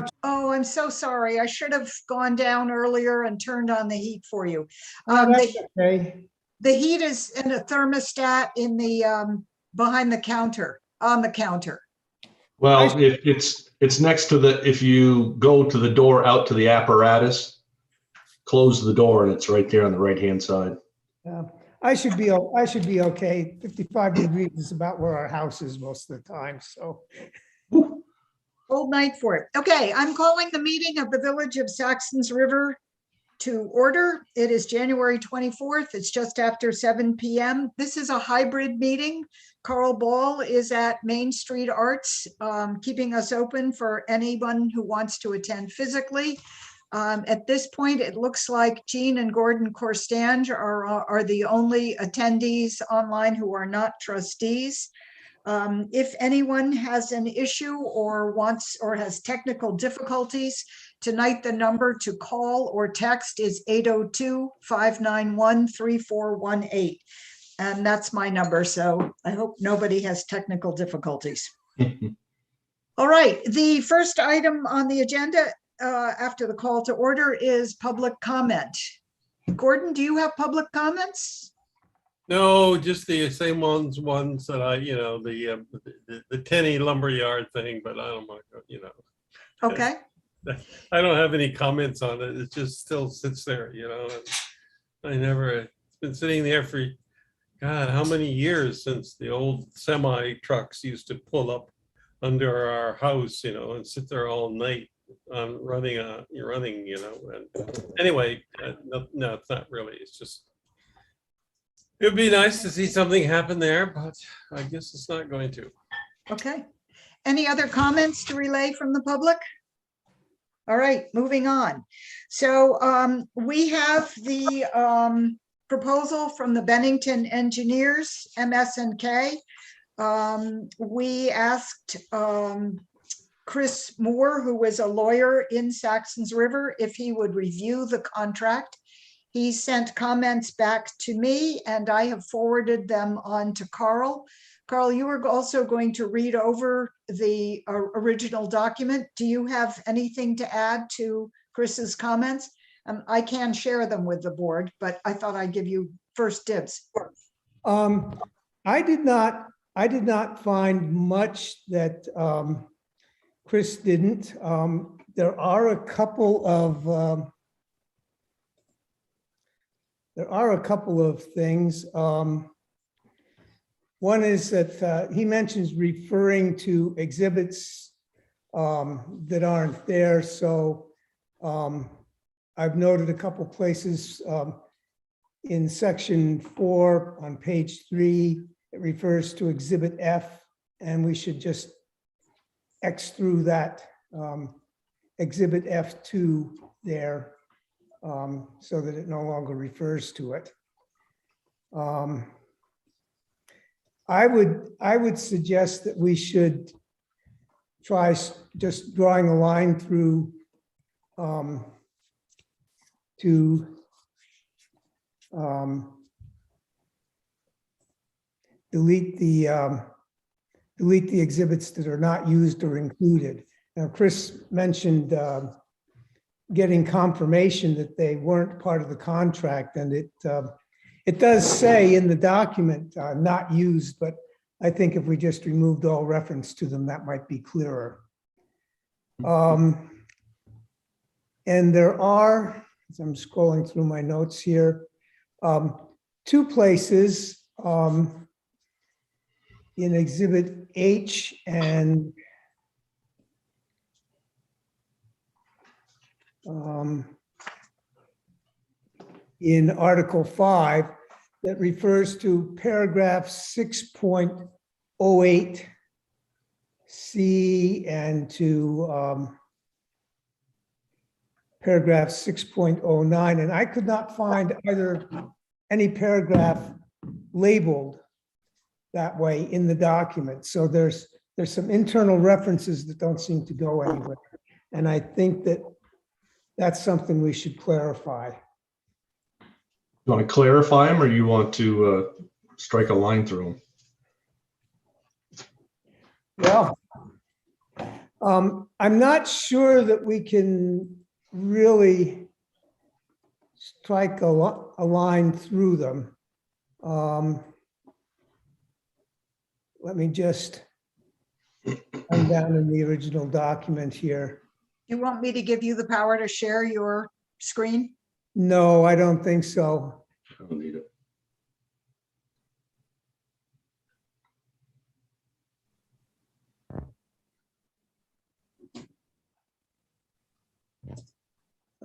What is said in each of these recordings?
much. Oh, I'm so sorry. I should have gone down earlier and turned on the heat for you. That's okay. The heat is in a thermostat in the behind the counter, on the counter. Well, it's next to the, if you go to the door out to the apparatus, close the door and it's right there on the right-hand side. I should be okay. 55 degrees is about where our house is most of the time, so. Cold night for it. Okay, I'm calling the meeting of the Village of Saxtons River to order. It is January 24th. It's just after 7 p.m. This is a hybrid meeting. Carl Ball is at Main Street Arts, keeping us open for anyone who wants to attend physically. At this point, it looks like Jean and Gordon Corstange are the only attendees online who are not trustees. If anyone has an issue or wants or has technical difficulties, tonight the number to call or text is 802-591-3418. And that's my number, so I hope nobody has technical difficulties. All right, the first item on the agenda after the call to order is public comment. Gordon, do you have public comments? No, just the same ones that I, the Tenney lumberyard thing, but I don't want to, Okay. I don't have any comments on it. It just still sits there, and it's been sitting there for, God, how many years since the old semi trucks used to pull up under our house, and sit there all night running, and anyway, no, it's not really, it's just, it'd be nice to see something happen there, but I guess it's not going to. Okay. Any other comments to relay from the public? All right, moving on. So we have the proposal from the Bennington Engineers, MS&K. We asked Chris Moore, who was a lawyer in Saxtons River, if he would review the contract. He sent comments back to me and I have forwarded them on to Carl. Carl, you were also going to read over the original document. Do you have anything to add to Chris's comments? I can share them with the board, but I thought I'd give you first dibs. I did not find much that Chris didn't. There are a couple of things. One is that he mentions referring to exhibits that aren't there. So I've noted a couple places in section 4 on page 3, it refers to exhibit F, and we should just X through that exhibit F2 there so that it no longer refers to it. I would suggest that we should try just drawing a line through to delete the exhibits that are not used or included. Now, Chris mentioned getting confirmation that they weren't part of the contract, and it does say in the document not used, but I think if we just removed all reference to them, that might be clearer. And there are, as I'm scrolling through my notes here, 2 places in exhibit H and in Article 5 that refers to paragraph 6.08C and to paragraph 6.09. And I could not find either any paragraph labeled that way in the document. So there's some internal references that don't seem to go anywhere. And I think that that's something we should clarify. You want to clarify them or you want to strike a line through them? Well, I'm not sure that we can really strike a line through them. Let me just, I'm down in the original document here. You want me to give you the power to share your screen? No, I don't think so. I don't need it.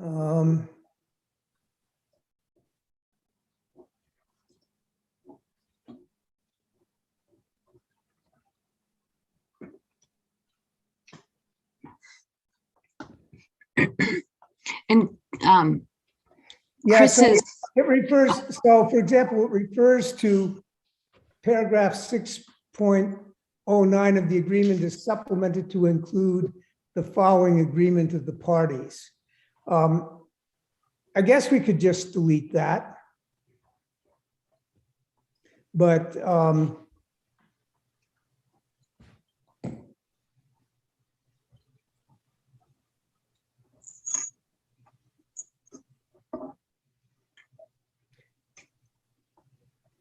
Um, And Yeah, Chris so is, it refers, so for example, it refers to paragraph 6.09 of the agreement is supplemented to include the following agreement of the parties. I guess we could just delete that. But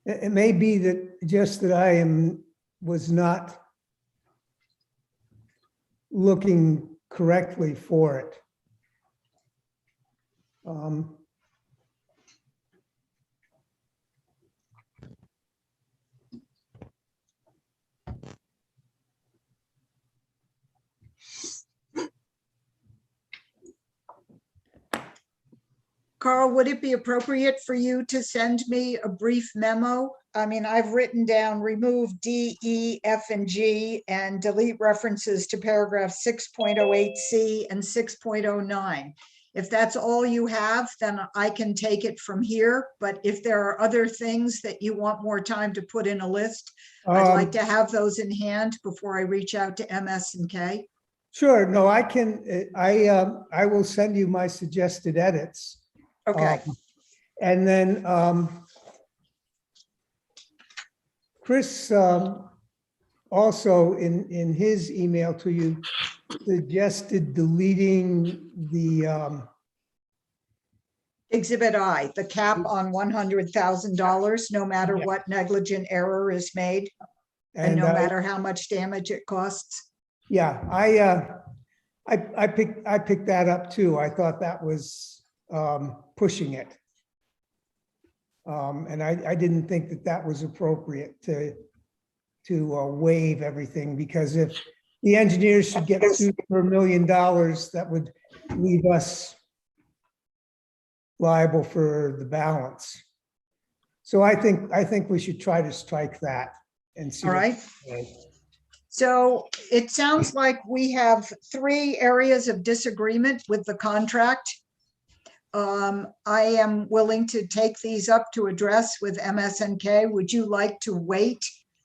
it may be that just that I was not looking correctly for it. Carl, would it be appropriate for you to send me a brief memo? I mean, I've written down remove D, E, F, and G and delete references to paragraph 6.08C and 6.09. If that's all you have, then I can take it from here. But if there are other things that you want more time to put in a list, I'd like to have those in hand before I reach out to MS and K. Sure, no, I can, I will send you my suggested edits. Okay, And then Chris also in his email to you suggested deleting the Exhibit I, the cap on $100,000, no matter Yeah. what negligent error is made and no matter how much damage it costs. Yeah, I picked that up too. I thought that was pushing it. And I didn't think that that was appropriate to waive everything, because if the engineers should get sued for $1 million, that would leave us liable for the balance. So I think we should try to strike that and see. All right. what- So it sounds like we have 3 areas of disagreement with the contract. I am willing to take these up to address with MSNK. Would you like to wait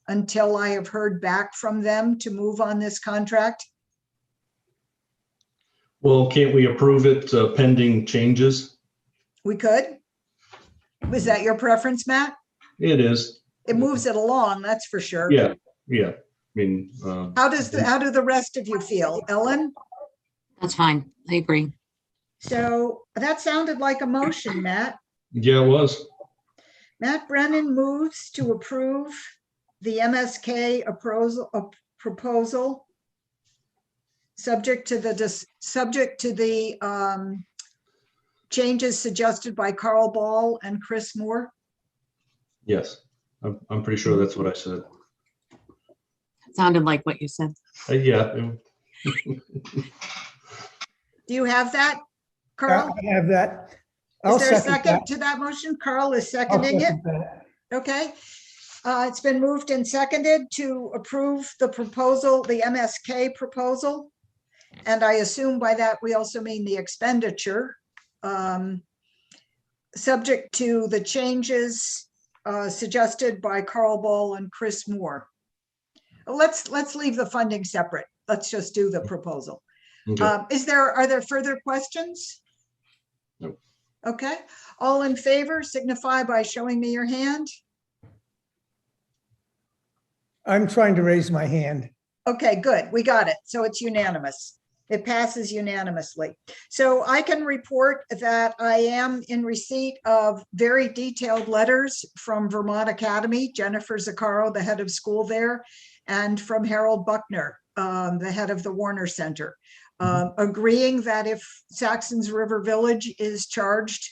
until I have heard back from them to move on this contract? Well, can't we approve it pending changes? We could. Was that your preference, Matt? It is. It moves it along, that's for sure. Yeah, yeah. I mean, How do the rest of you feel? Ellen? that's fine. I agree. So that sounded like a motion, Matt. yeah, it was. Matt Brennan moves to approve the MSK proposal subject to the changes suggested by Carl Ball and Chris Moore. Yes, I'm pretty sure that's what I said. It sounded like what you said. Yeah. Do you have that, Carl? I have that. I'll Is there a second second that. to that motion? Carl is I'll seconding it. second that. Okay. It's been moved and seconded to approve the proposal, the MSK proposal. And I assume by that, we also mean the expenditure, subject to the changes suggested by Carl Ball and Chris Moore. Let's leave the funding separate. Let's just do the proposal. Okay. Are there further questions? No. Okay, all in favor signify by showing me your hand. I'm trying to raise my hand. Okay, good. We got it. So it's unanimous. It passes unanimously. So I can report that I am in receipt of very detailed letters from Vermont Academy, Jennifer Zaccaro, the head of school there, and from Harold Buckner, the head of the Warner Center, agreeing that if Saxons River Village is charged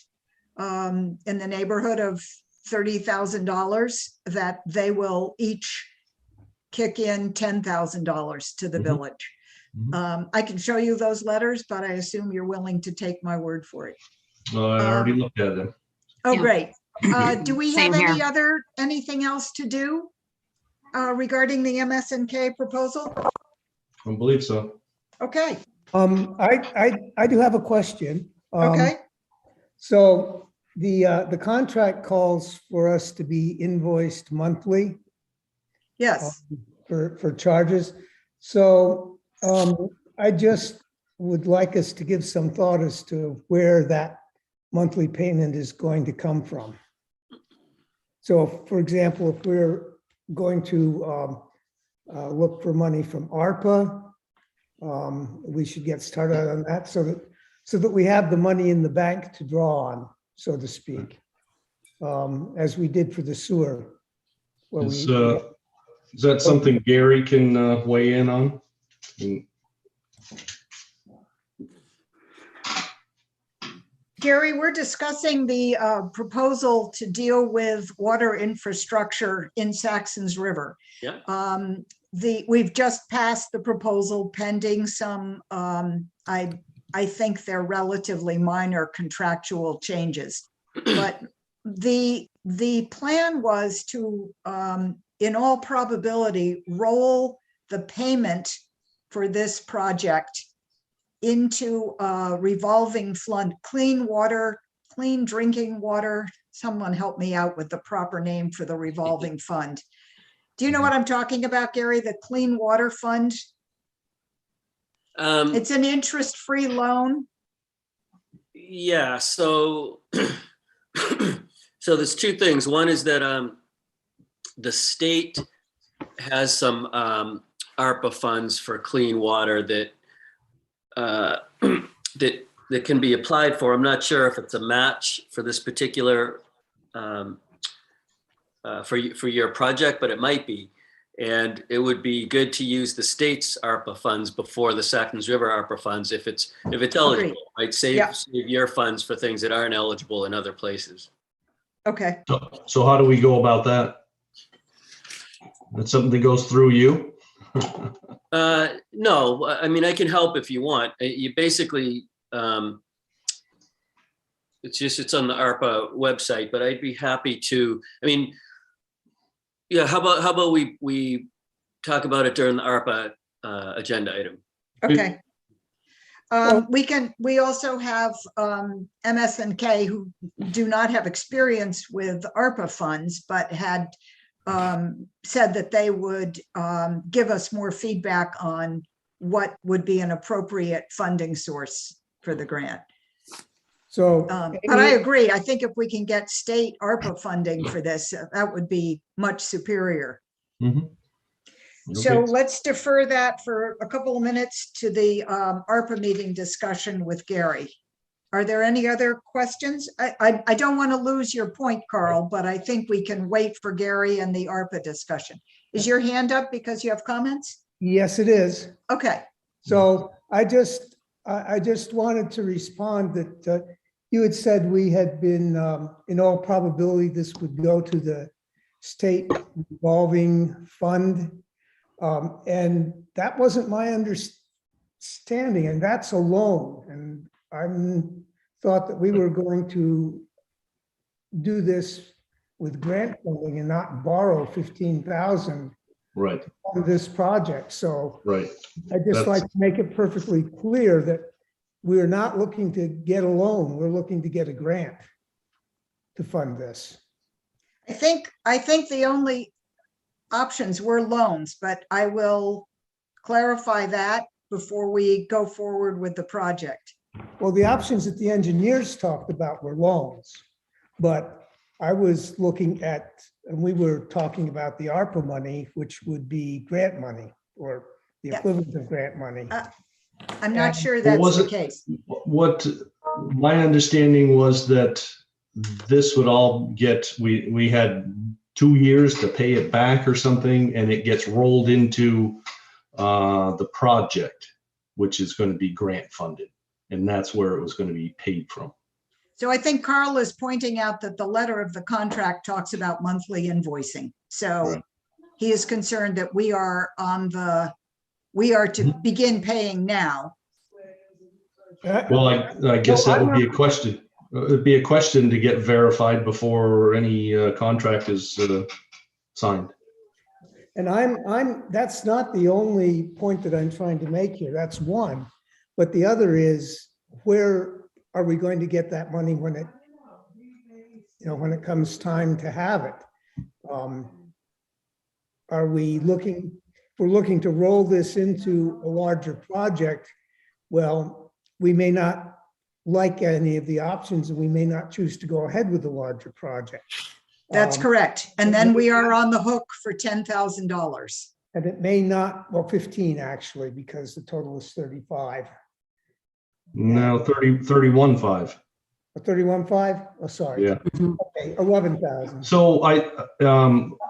in the neighborhood of $30,000, that they will each kick in $10,000 to the village. I can show you those letters, but I assume you're willing to take my word for it. Well, I already looked at them. Oh, Yeah. great. Do we have Same here. anything else to do regarding the MSNK proposal? I believe so. Okay, I do have a question. okay, So the contract calls for us to be invoiced monthly yes. for charges. So I just would like us to give some thought as to where that monthly payment is going to come from. So for example, if we're going to look for money from ARPA, we should get started on that so that we have the money in the bank to draw on, so to speak, as we did for the sewer. where Is we- that something Gary can weigh in on? Gary, we're discussing the proposal to deal with water infrastructure in Saxons River. Yeah. We've just passed the proposal pending some, I think they're relatively minor contractual changes. But the plan was to, in all probability, roll the payment for this project into a revolving fund, clean drinking water. Someone help me out with the proper name for the revolving fund. Do you know what I'm talking about, Gary? The Clean Water Fund? It's an interest-free loan. Yeah, so so there's two things. One is that the state has some ARPA funds for clean water that that can be applied for. I'm not sure if it's a match for this particular for your project, but it might be. And it would be good to use the state's ARPA funds before the Saxons River ARPA funds if it's eligible, right? Save your funds for things that aren't eligible in other places. Okay. So how do we go about that? That's something that goes through you? No, I mean, I can help if you want. You basically, it's on the ARPA website, but I'd be happy to, I mean, yeah, how about we talk about it during the ARPA agenda item? Okay. We also have MSNK who do not have experience with ARPA funds, but had said that they would give us more feedback on what would be an appropriate funding source for the grant. So, But I agree. I think if we can get state ARPA funding for this, that would be much superior. Mhm. So Okay. let's defer that for a couple of minutes to the ARPA meeting discussion with Gary. Are there any other questions? I don't want to lose your point, Carl, but I think we can wait for Gary and the ARPA discussion. Is your hand up because you have comments? yes, it is. Okay, So I just wanted to respond that you had said we had been, in all probability, this would go to the state revolving fund. And that wasn't my understanding, and that's a loan. And I thought that we were going to do this with grant funding and not borrow 15,000 Right, on this project. So right. I'd just That's- like to make it perfectly clear that we're not looking to get a loan. We're looking to get a grant to fund this. I think the only options were loans, but I will clarify that before we go forward with the project. Well, the options that the engineers talked about were loans, but I was looking at, and we were talking about the ARPA money, which would be grant money or the Yeah. equivalent of grant money. I'm not sure Well, that's was the it- case. What my understanding was that this would all get, we had 2 years to pay it back or something, and it gets rolled into the project, which is going to be grant funded. And that's where it was going to be paid from. So I think Carl is pointing out that the letter of the contract talks about monthly invoicing. So Right. he is concerned that we are to begin paying now. Well, I guess that would be a question. It'd be a question to get verified before any contract is signed. And that's not the only point that I'm trying to make here. That's one. But the other is, where are we going to get that money when it comes time to have it? Are we looking, if we're looking to roll this into a larger project? Well, we may not like any of the options, and we may not choose to go ahead with the larger project. That's correct. And then we are on the hook for $10,000. And it may not, well, 15 actually, because the total is 35. No, 31.5. 31.5? Oh, sorry. Yeah. Okay, 11,000. So I'm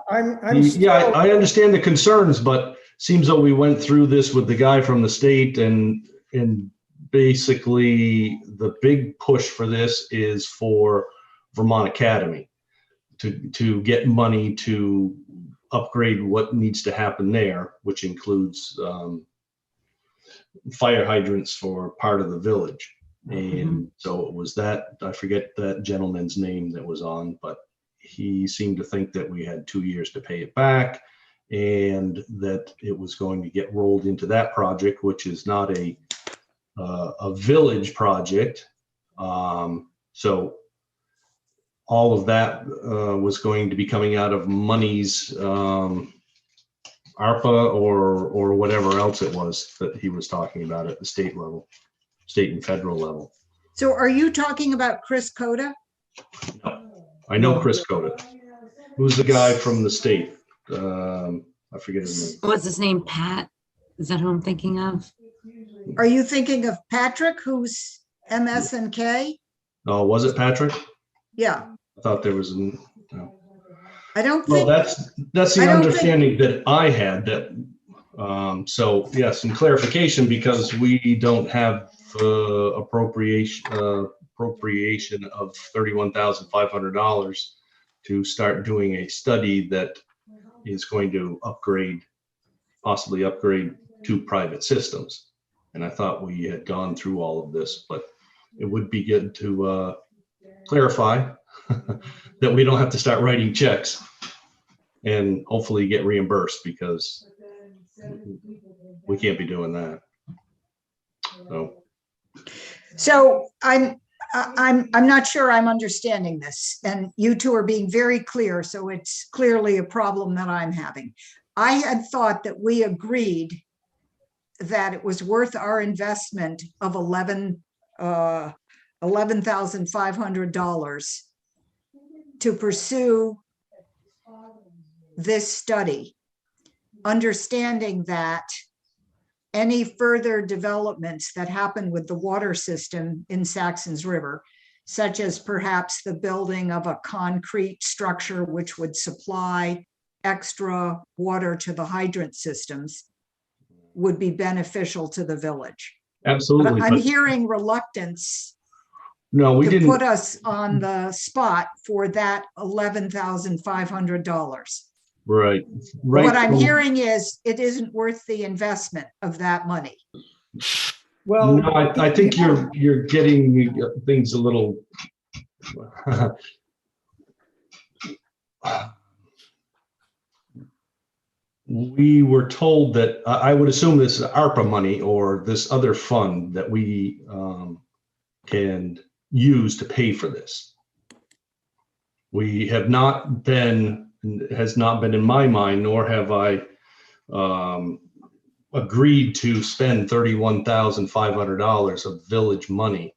yeah, still, I understand the concerns, but seems though we went through this with the guy from the state, and basically the big push for this is for Vermont Academy to get money to upgrade what needs to happen there, which includes fire hydrants for part of the village. And so it was that, I forget that gentleman's name that was on, but he seemed to think that we had 2 years to pay it back, and that it was going to get rolled into that project, which is not a village project. So all of that was going to be coming out of monies, ARPA or whatever else it was that he was talking about at the state level, state and federal level. So are you talking about Chris Coda? I know Chris Coda. Who's the guy from the state? I forget his name. What's his name? Pat? Is that who I'm thinking of? Are you thinking of Patrick, who's MS and K? Oh, was it Patrick? Yeah, I thought there was no. I don't Well, think, that's I the don't think- understanding that I had, that, so yes, some clarification, because we don't have appropriation of $31,500 to start doing a study that is going to possibly upgrade 2 private systems. And I thought we had gone through all of this, but it would be good to clarify that we don't have to start writing checks and hopefully get reimbursed, because we can't be doing that. so I'm not sure I'm understanding this, and you two are being very clear, so it's clearly a problem that I'm having. I had thought that we agreed that it was worth our investment of $11,500 to pursue this study, understanding that any further developments that happen with the water system in Saxons River, such as perhaps the building of a concrete structure which would supply extra water to the hydrant systems, would be beneficial to the village. Absolutely. But I'm But hearing reluctance no, we to didn't. put us on the spot for that $11,500. Right. What I'm from- hearing is it isn't worth the investment of that money. well. No, I think you're getting things a little. We were told that, I would assume this is ARPA money or this other fund that we can use to pay for this. We have not been, has not been in my mind, nor have I agreed to spend $31,500 of village money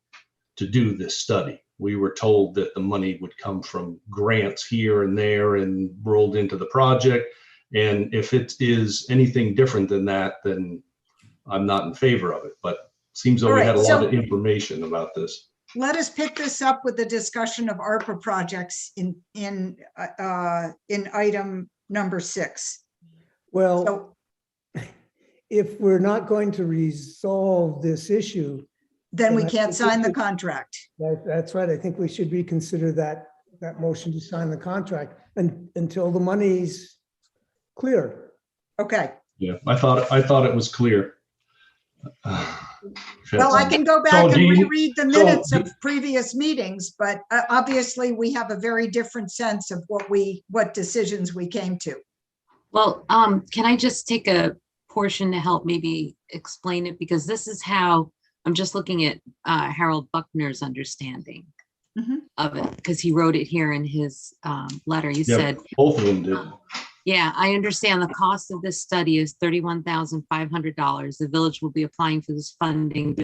to do this study. We were told that the money would come from grants here and there and rolled into the project. And if it is anything different than that, then I'm not in favor of it, but seems though All we right, had a lot so- of information about this. Let us pick this up with the discussion of ARPA projects in item number 6. Well, So if we're not going to resolve this issue, then we then I can't think we sign the should- contract. that's right. I think we should reconsider that motion to sign the contract until the money's clear. Okay, Yeah, I thought it was clear. well, I can go back So and do you- reread the so minutes do- of previous meetings, but obviously we have a very different sense of what decisions we came to. Well, can I just take a portion to help maybe explain it? Because this is how, I'm just looking at Harold Buckner's understanding Mhm. of it, because he wrote it here in his letter. He Yeah, said, both of them did. yeah, I understand the cost of this study is $31,500. The village will be applying for this funding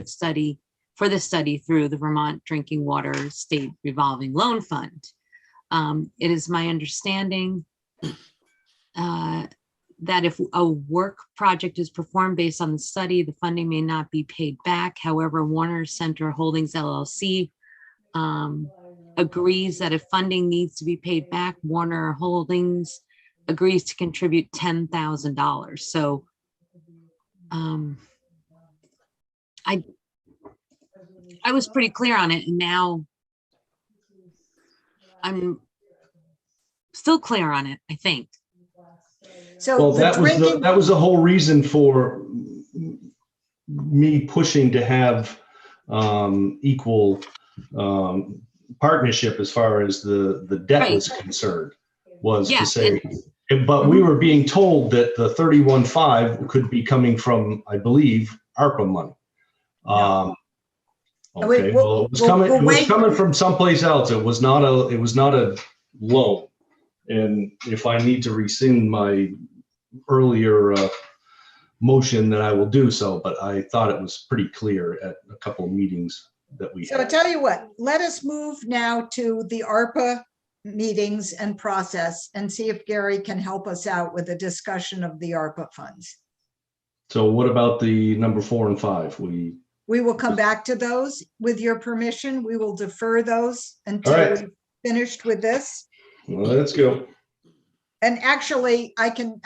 for this study through the Vermont Drinking Water State Revolving Loan Fund. It is my understanding that if a work project is performed based on the study, the funding may not be paid back. However, Warner Center Holdings LLC agrees that if funding needs to be paid back, Warner Holdings agrees to contribute $10,000. So I was pretty clear on it, and now I'm still clear on it, I think. So Well, the that was the whole reason for me pushing to have equal partnership as far as the debt was concerned, was Yeah, to say, but we were being told that the 31.5 could be coming from, I believe, ARPA money. Okay, well, it was coming from someplace else. It was not a loan. And if I need to rescind my earlier motion, then I will do so. But I thought it was pretty clear at a couple of meetings that we So I had. tell you what, let us move now to the ARPA meetings and process and see if Gary can help us out with a discussion of the ARPA funds. So what about the number 4 and 5? We will come back to those with your permission. We will defer those until All right. we've finished with this. Well, let's go. And actually, I can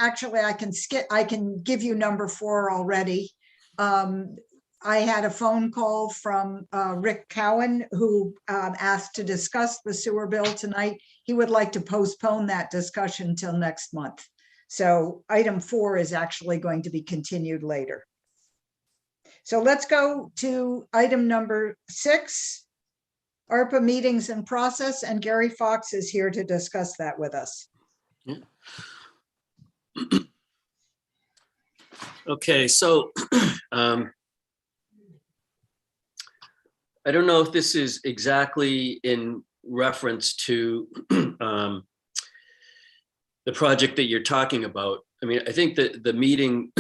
give you number 4 already. I had a phone call from Rick Cowan, who asked to discuss the sewer bill tonight. He would like to postpone that discussion till next month. So item 4 is actually going to be continued later. So let's go to item number 6, ARPA meetings and process, and Gary Fox is here to discuss that with us. Yeah. Okay, so I don't know if this is exactly in reference to the project that you're talking about. I mean, I think that the meeting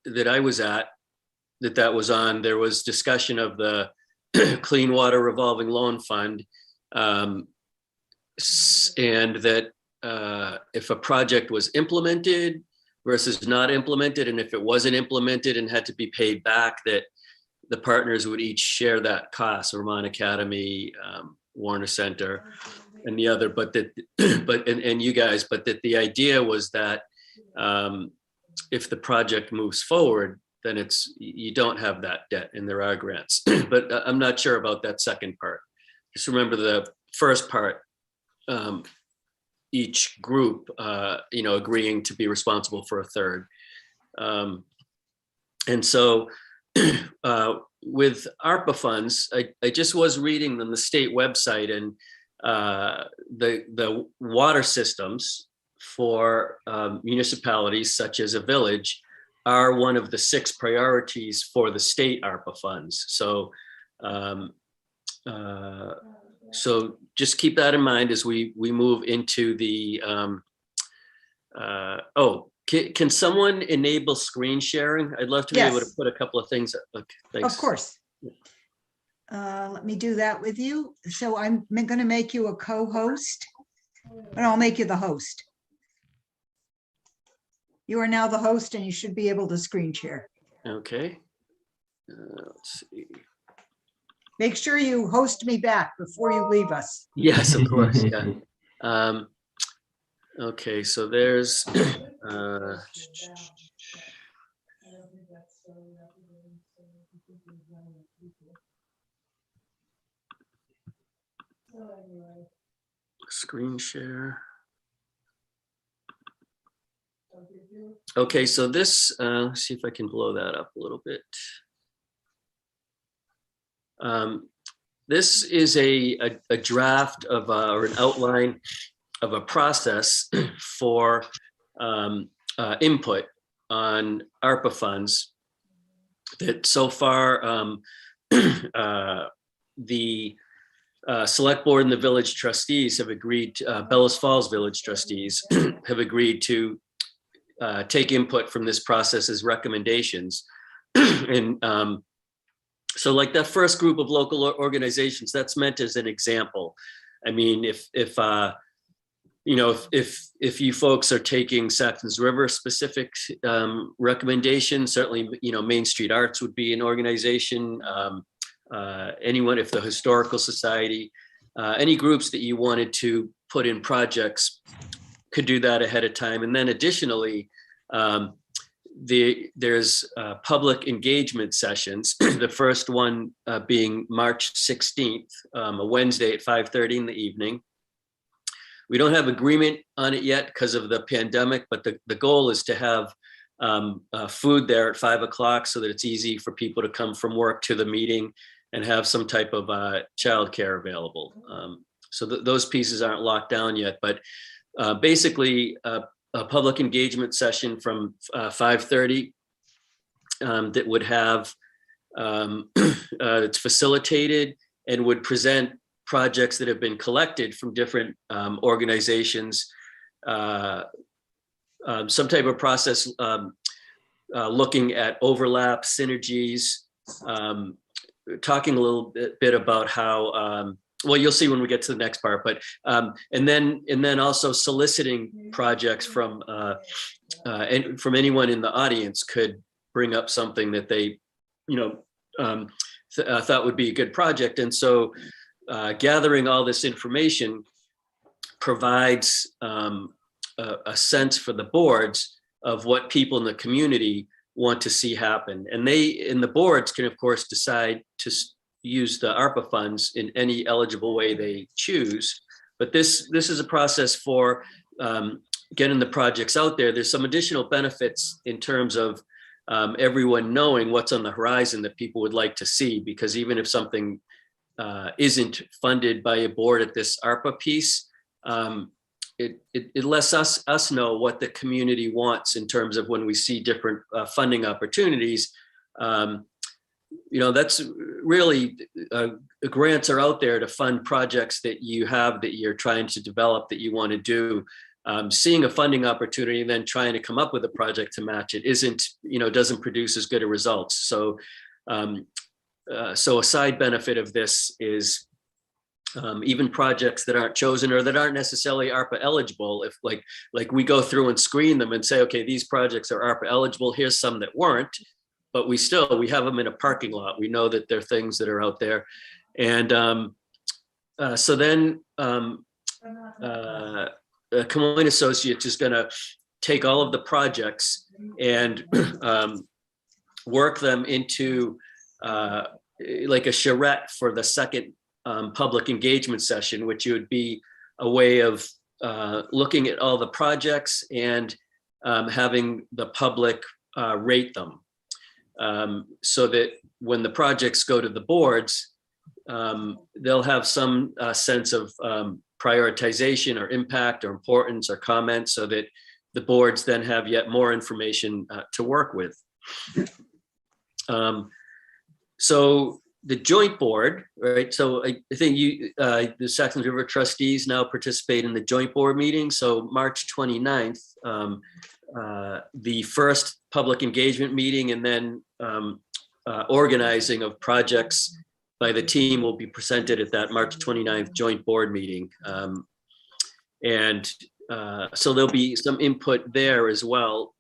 that I was at, that was on, there was discussion of the Clean Water Revolving Loan Fund, and that if a project was implemented versus not implemented, and if it wasn't implemented and had to be paid back, that the partners would each share that cost, Vermont Academy, Warner Center, and the other, but that, and you guys, but that the idea was that if the project moves forward, then you don't have that debt and there are grants. But I'm not sure about that second part. Just remember the first part, each group, agreeing to be responsible for a third. And so with ARPA funds, I just was reading on the state website, and the water systems for municipalities such as a village are one of the 6 priorities for the state ARPA funds. So so just keep that in mind as we move into the, can someone enable screen sharing? I'd love to be able to Yes. put a couple of things. Okay, thanks. Of course. Let me do that with you. So I'm going to make you a co-host, and I'll make you the host. You are now the host, and you should be able to screen share. Okay, let's see. Make sure you host me back before you leave us. Yes, of course. Yeah. Okay, so there's screen share. Okay, so this, let's see if I can blow that up a little bit. This is a draft of or an outline of a process for input on ARPA funds that so far the select board and the village trustees have agreed, Bellows Falls village trustees have agreed to take input from this process as recommendations. And so like that first group of local organizations, that's meant as an example. I mean, if you know, if you folks are taking Saxtons River specific recommendations, certainly, you know, Main Street Arts would be an organization. Anyone, if the Historical Society, any groups that you wanted to put in projects could do that ahead of time. And then additionally, there's public engagement sessions, the first one being March 16th, a Wednesday at 5:30 in the evening. We don't have agreement on it yet because of the pandemic, but the goal is to have food there at 5 o'clock so that it's easy for people to come from work to the meeting and have some type of childcare available. So those pieces aren't locked down yet, but basically a public engagement session from 5:30 that would have, it's facilitated and would present projects that have been collected from different organizations, some type of process looking at overlap, synergies, talking a little bit about how, well, you'll see when we get to the next part, but and then also soliciting projects from and from anyone in the audience could bring up something that they, you know, thought would be a good project. And so gathering all this information provides a sense for the boards of what people in the community want to see happen. And the boards can, of course, decide to use the ARPA funds in any eligible way they choose. But this is a process for getting the projects out there. There's some additional benefits in terms of everyone knowing what's on the horizon that people would like to see, because even if something isn't funded by a board at this ARPA piece, it lets us know what the community wants in terms of when we see different funding opportunities. You know, that's really, grants are out there to fund projects that you have, that you're trying to develop, that you want to do. Seeing a funding opportunity and then trying to come up with a project to match it isn't, you know, doesn't produce as good a results. So, so a side benefit of this is even projects that aren't chosen or that aren't necessarily ARPA eligible, if like we go through and screen them and say, okay, these projects are ARPA eligible, here's some that weren't, but we have them in a parking lot. We know that there are things that are out there. And so then Comoyne Associates is going to take all of the projects and work them into like a charrette for the second public engagement session, which would be a way of looking at all the projects and having the public rate them. So that when the projects go to the boards, they'll have some sense of prioritization or impact or importance or comments, so that the boards then have yet more information to work with. So the joint board, right? So I think the Saxtons River trustees now participate in the joint board meeting. So March 29th, the first public engagement meeting, and then organizing of projects by the team will be presented at that March 29th joint board meeting. So there'll be some input there as well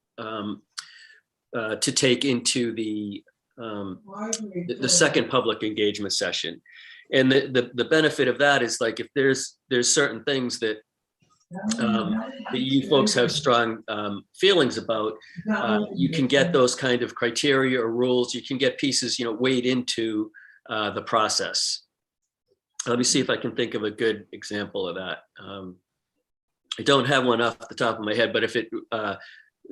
to take into the the second public engagement session. And the benefit of that is like if there's certain things that you folks have strong feelings about, you can get those kind of criteria or rules. You can get pieces, weighed into the process. Let me see if I can think of a good example of that. I don't have one off the top of my head, but if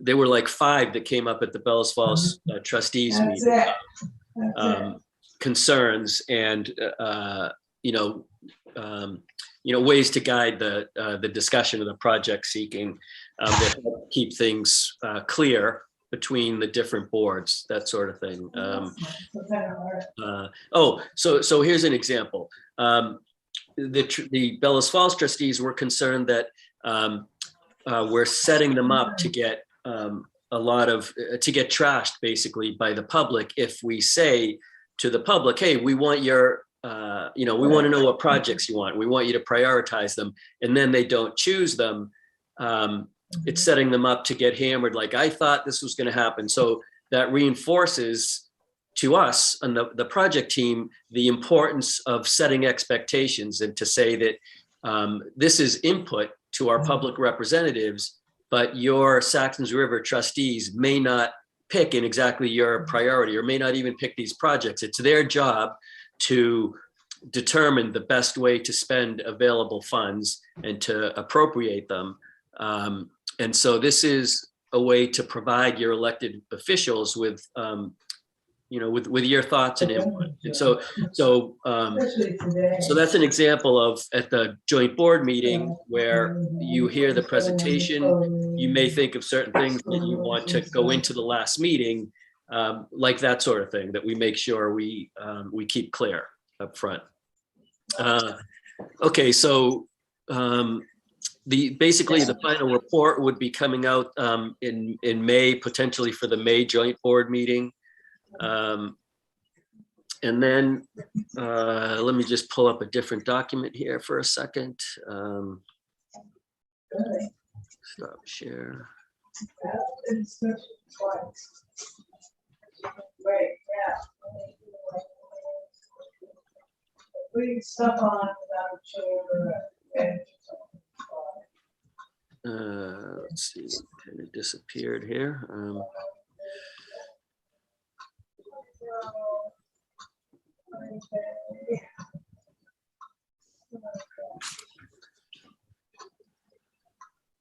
there were like 5 that came up at the Bellows Falls trustees meeting, concerns and ways to guide the discussion of the project seeking that help keep things clear between the different boards, that sort of thing. So here's an example. The Bellows Falls trustees were concerned that we're setting them up to get to get trashed basically by the public if we say to the public, hey, we want your we want to know what projects you want. We want you to prioritize them. And then they don't choose them. It's setting them up to get hammered. Like, I thought this was going to happen. So that reinforces to us on the project team, the importance of setting expectations and to say that this is input to our public representatives, but your Saxtons River trustees may not pick in exactly your priority or may not even pick these projects. It's their job to determine the best way to spend available funds and to appropriate them. And so this is a way to provide your elected officials with your thoughts and input. And so that's an example of at the joint board meeting where you hear the presentation, you may think of certain things that you want to go into the last meeting, like that sort of thing, that we make sure we keep clear up front. Okay, so basically the final report would be coming out in May, potentially for the May joint board meeting. And then let me just pull up a different document here for a second. Stop share. Let's see, kind of disappeared here.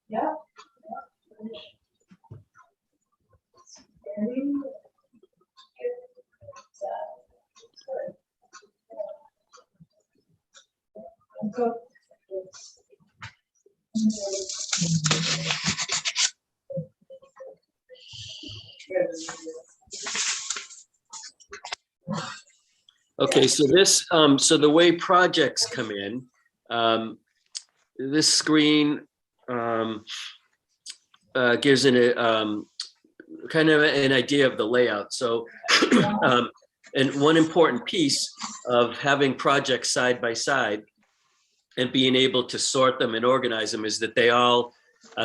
Yeah. Okay, so this, so the way projects come in, this screen gives kind of an idea of the layout. So, and one important piece of having projects side by side and being able to sort them and organize them is that they all,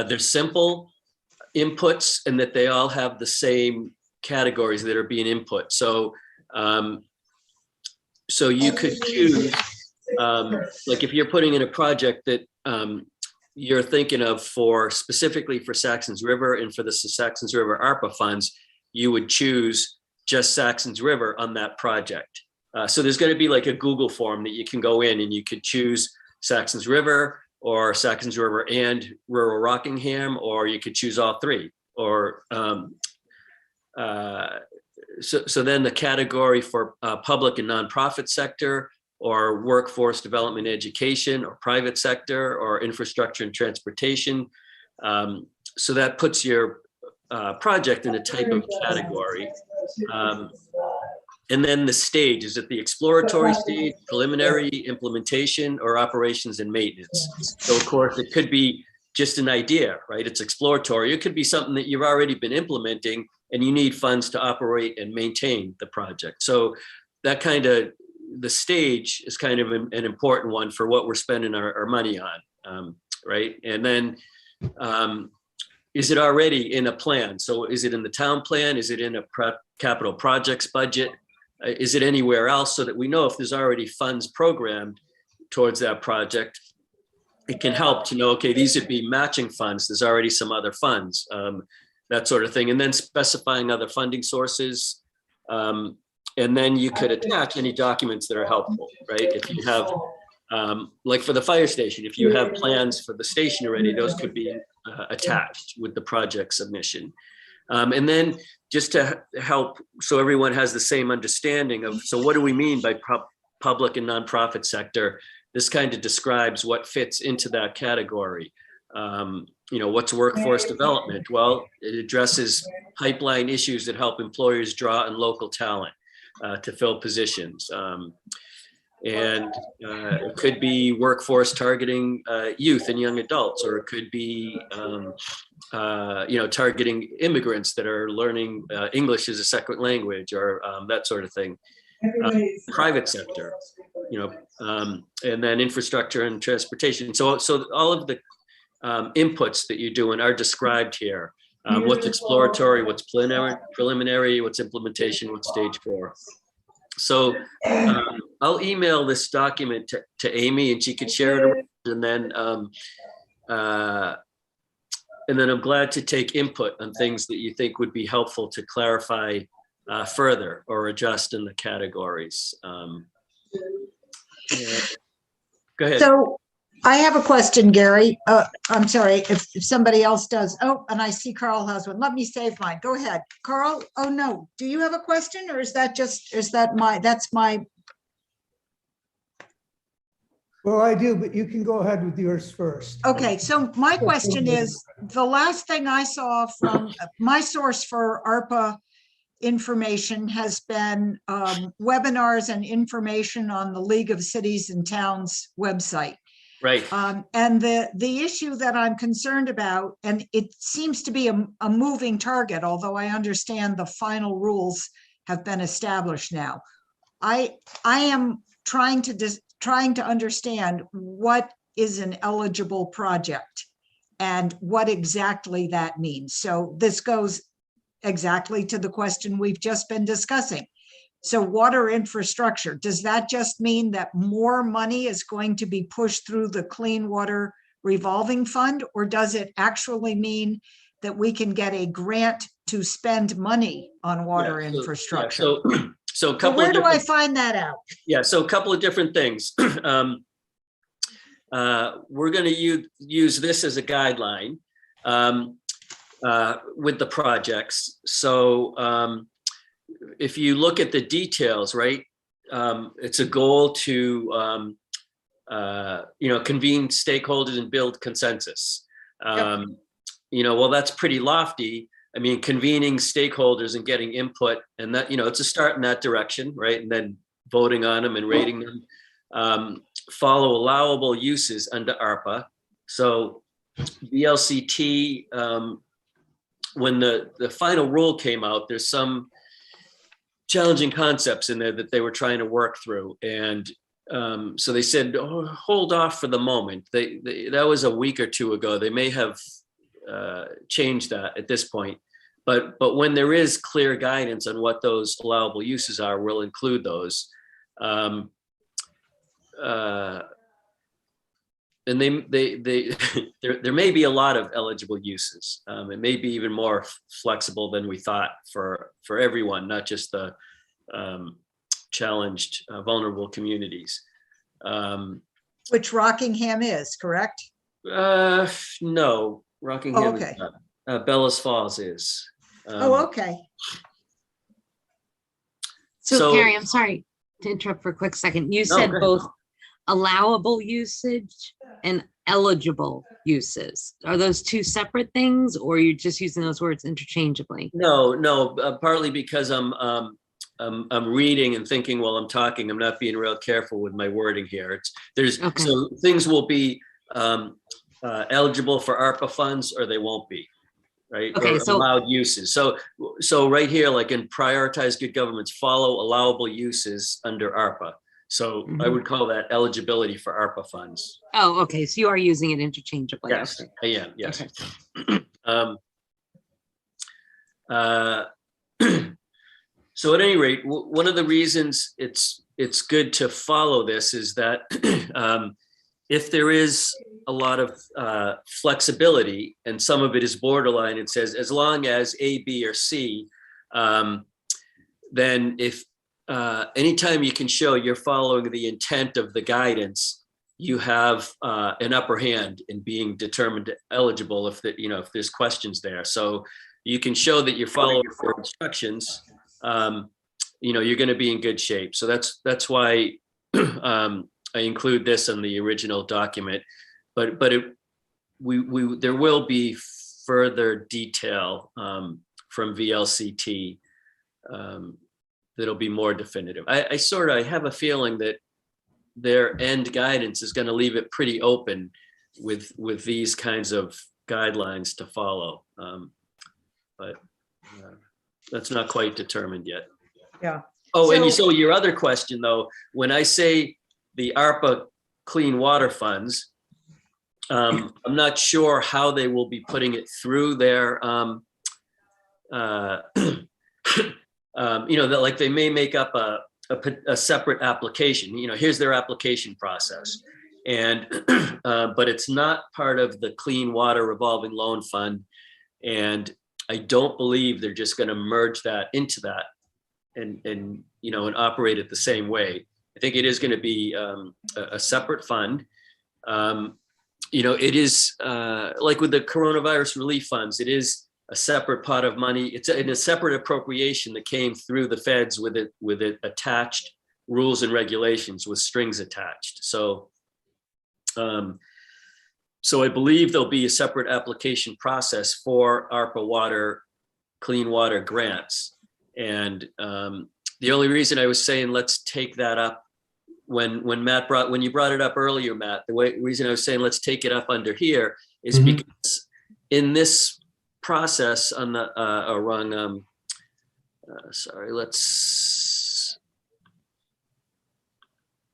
they're simple inputs and that they all have the same categories that are being input. So, so you could choose, like if you're putting in a project that you're thinking of for specifically for Saxtons River and for the Saxtons River ARPA funds, you would choose just Saxtons River on that project. So there's going to be like a Google form that you can go in and you could choose Saxtons River or Saxtons River and rural Rockingham, or you could choose all three. Or so then the category for public and nonprofit sector, or workforce development education, or private sector, or infrastructure and transportation. So that puts your project in a type of category. And then the stage, is it the exploratory stage, preliminary, implementation, or operations and maintenance? So of course it could be just an idea, right? It's exploratory. It could be something that you've already been implementing and you need funds to operate and maintain the project. So that kind of, the stage is kind of an important one for what we're spending our money on, right? And then is it already in a plan? So is it in the town plan? Is it in a capital projects budget? Is it anywhere else, so that we know if there's already funds programmed towards that project? It can help to know, okay, these would be matching funds. There's already some other funds, that sort of thing. And then specifying other funding sources. And then you could attach any documents that are helpful, right? If you have, like for the fire station, if you have plans for the station already, those could be attached with the project submission. And then just to help, so everyone has the same understanding of, so what do we mean by public and nonprofit sector? This kind of describes what fits into that category. What's workforce development? Well, it addresses pipeline issues that help employers draw on local talent to fill positions. And it could be workforce targeting youth and young adults, or it could be, targeting immigrants that are learning English as a second language, or that sort of thing. Private sector, and then infrastructure and transportation. So all of the inputs that you're doing are described here. What's exploratory, what's preliminary, what's implementation, what's stage 4. So I'll email this document to Amy, and she could share it around, and then I'm glad to take input on things that you think would be helpful to clarify further or adjust in the categories. Go ahead. So I have a question, Gary. I'm sorry if somebody else does. Oh, and I see Carl has one. Let me save mine. Go ahead, Carl. Oh, no. Do you have a question, or that's my. Well, I do, but you can go ahead with yours first. Okay, so my question is, the last thing I saw from my source for ARPA information has been webinars and information on the League of Cities and Towns website. Right. And the issue that I'm concerned about, and it seems to be a moving target, although I understand the final rules have been established now. I am trying to understand what is an eligible project and what exactly that means. So this goes exactly to the question we've just been discussing. So water infrastructure, does that just mean that more money is going to be pushed through the Clean Water Revolving Fund, or does it actually mean that we can get a grant to spend money on water infrastructure? So a couple where do I find that out? Yeah, so a couple of different things. We're going to use this as a guideline with the projects. So if you look at the details, right, it's a goal to convene stakeholders and build consensus. Well, that's pretty lofty. I mean, convening stakeholders and getting input, and that, it's a start in that direction, right? And then voting on them and rating them. Follow allowable uses under ARPA. So VLCT, when the final rule came out, there's some challenging concepts in there that they were trying to work through. And so they said, hold off for the moment. That was a week or two ago. They may have change that at this point, but when there is clear guidance on what those allowable uses are, we'll include those. And there may be a lot of eligible uses. It may be even more flexible than we thought for everyone, not just the challenged, vulnerable communities. Which Rockingham is, correct? No. Rockingham, okay. Bellows Falls is. Okay. So Carrie, I'm sorry to interrupt for a quick second. You said both allowable usage and eligible uses. Are those two separate things, or you're just using those words interchangeably? No, partly because I'm reading and thinking while I'm talking. I'm not being real careful with my wording here. So things will be eligible for ARPA funds, or they won't be, right? Okay, so allowed uses. So right here, like in prioritize good governments, follow allowable uses under ARPA. So I would call that eligibility for ARPA funds. Oh, okay. So you are using it interchangeably. Yes, Okay. I am. Yes. Okay. Um, uh, So at any rate, one of the reasons it's good to follow this is that if there is a lot of flexibility and some of it is borderline, it says as long as A, B, or C, then if anytime you can show you're following the intent of the guidance, you have an upper hand in being determined eligible if if there's questions there. So you can show that you're following your instructions. You're going to be in good shape. So that's why I include this in the original document. But there will be further detail from VLCT that'll be more definitive. I have a feeling that their end guidance is going to leave it pretty open with these kinds of guidelines to follow. But that's not quite determined yet. Yeah. Oh, So- and so your other question though, when I say the ARPA clean water funds, I'm not sure how they will be putting it through their, that like they may make up a separate application. Here's their application process, and but it's not part of the Clean Water Revolving Loan Fund, and I don't believe they're just going to merge that into that and operate it the same way. I think it is going to be a separate fund. It is like with the coronavirus relief funds, it is a separate pot of money. It's in a separate appropriation that came through the feds with it attached rules and regulations with strings attached. So I believe there'll be a separate application process for ARPA water, clean water grants. And the only reason I was saying, let's take that up when you brought it up earlier, Matt, reason I was saying, let's take it up under here is because in this process on the,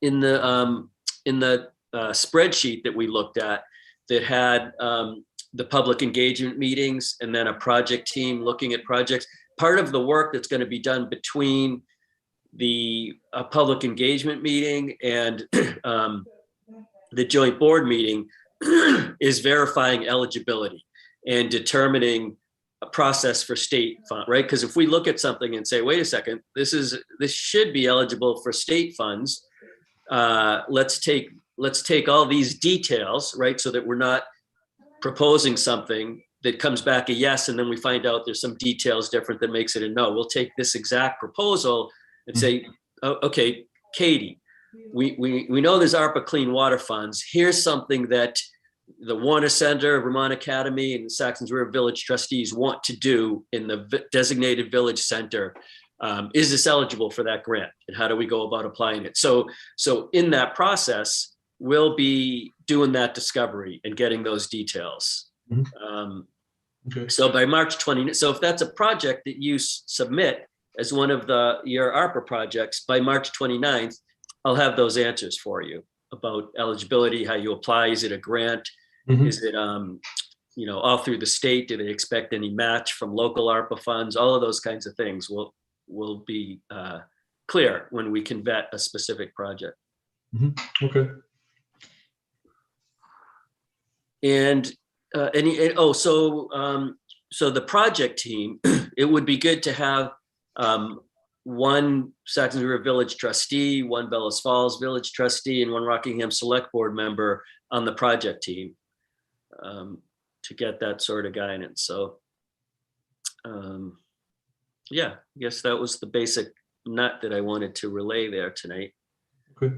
in the spreadsheet that we looked at, that had the public engagement meetings and then a project team looking at projects. Part of the work that's going to be done between the public engagement meeting and the joint board meeting is verifying eligibility and determining a process for state fund, right? Because if we look at something and say, wait a second, this should be eligible for state funds. Let's take all these details, right? So that we're not proposing something that comes back a yes, and then we find out there's some details different that makes it a no. We'll take this exact proposal and say, oh, okay, Katie, we know there's ARPA clean water funds. Here's something that the Warner Center, Vermont Academy, and the Saxtons River Village trustees want to do in the designated village center. Is this eligible for that grant? And how do we go about applying it? So in that process, we'll be doing that discovery and getting those details. Okay. So by March 20, so if that's a project that you submit as one of your ARPA projects, by March 29th, I'll have those answers for you about eligibility, how you apply. Is it a grant? Is it, all through the state? Do they expect any match from local ARPA funds? All of those kinds of things will be clear when we can vet a specific project. Okay. And so the project team, it would be good to have one Saxons River Village trustee, one Bellows Falls Village trustee, and one Rockingham Select Board member on the project team to get that sort of guidance. So yeah, I guess that was the basic nut that I wanted to relay there tonight. Okay.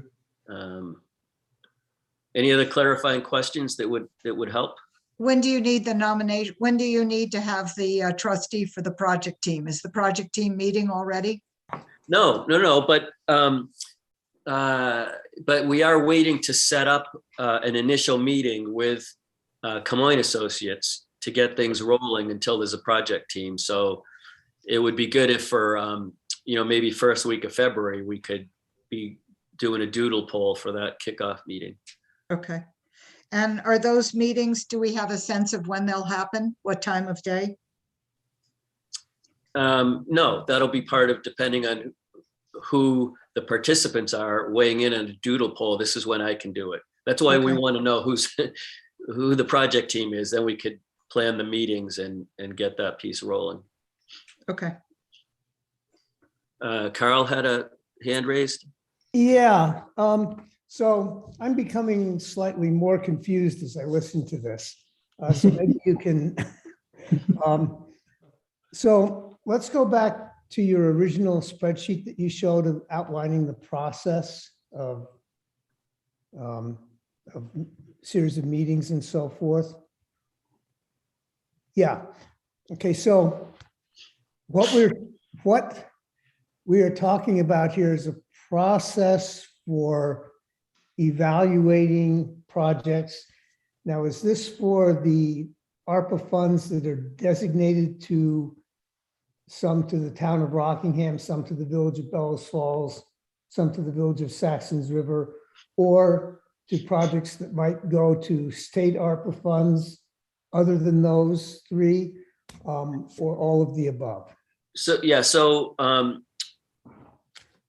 Any other clarifying questions that would help? When do you need the nomination? When do you need to have the trustee for the project team? Is the project team meeting already? No, but we are waiting to set up an initial meeting with Camoin Associates to get things rolling until there's a project team. So it would be good if for, maybe first week of February, we could be doing a doodle poll for that kickoff meeting. Okay. And are those meetings, do we have a sense of when they'll happen? What time of day? No, that'll be part of, depending on who the participants are weighing in on a doodle poll. This is when I can do it. That's why we Okay. want to know who the project team is. Then we could plan the meetings and get that piece rolling. Okay. Carl had a hand raised. Yeah, so I'm becoming slightly more confused as I listen to this. So maybe you can. So let's go back to your original spreadsheet that you showed of outlining the process of series of meetings and so forth. Yeah. Okay, so what we are talking about here is a process for evaluating projects. Now, is this for the ARPA funds that are designated to some to the town of Rockingham, some to the village of Bellows Falls, some to the village of Saxons River, or to projects that might go to state ARPA funds other than those three, or all of the above? So, yeah, so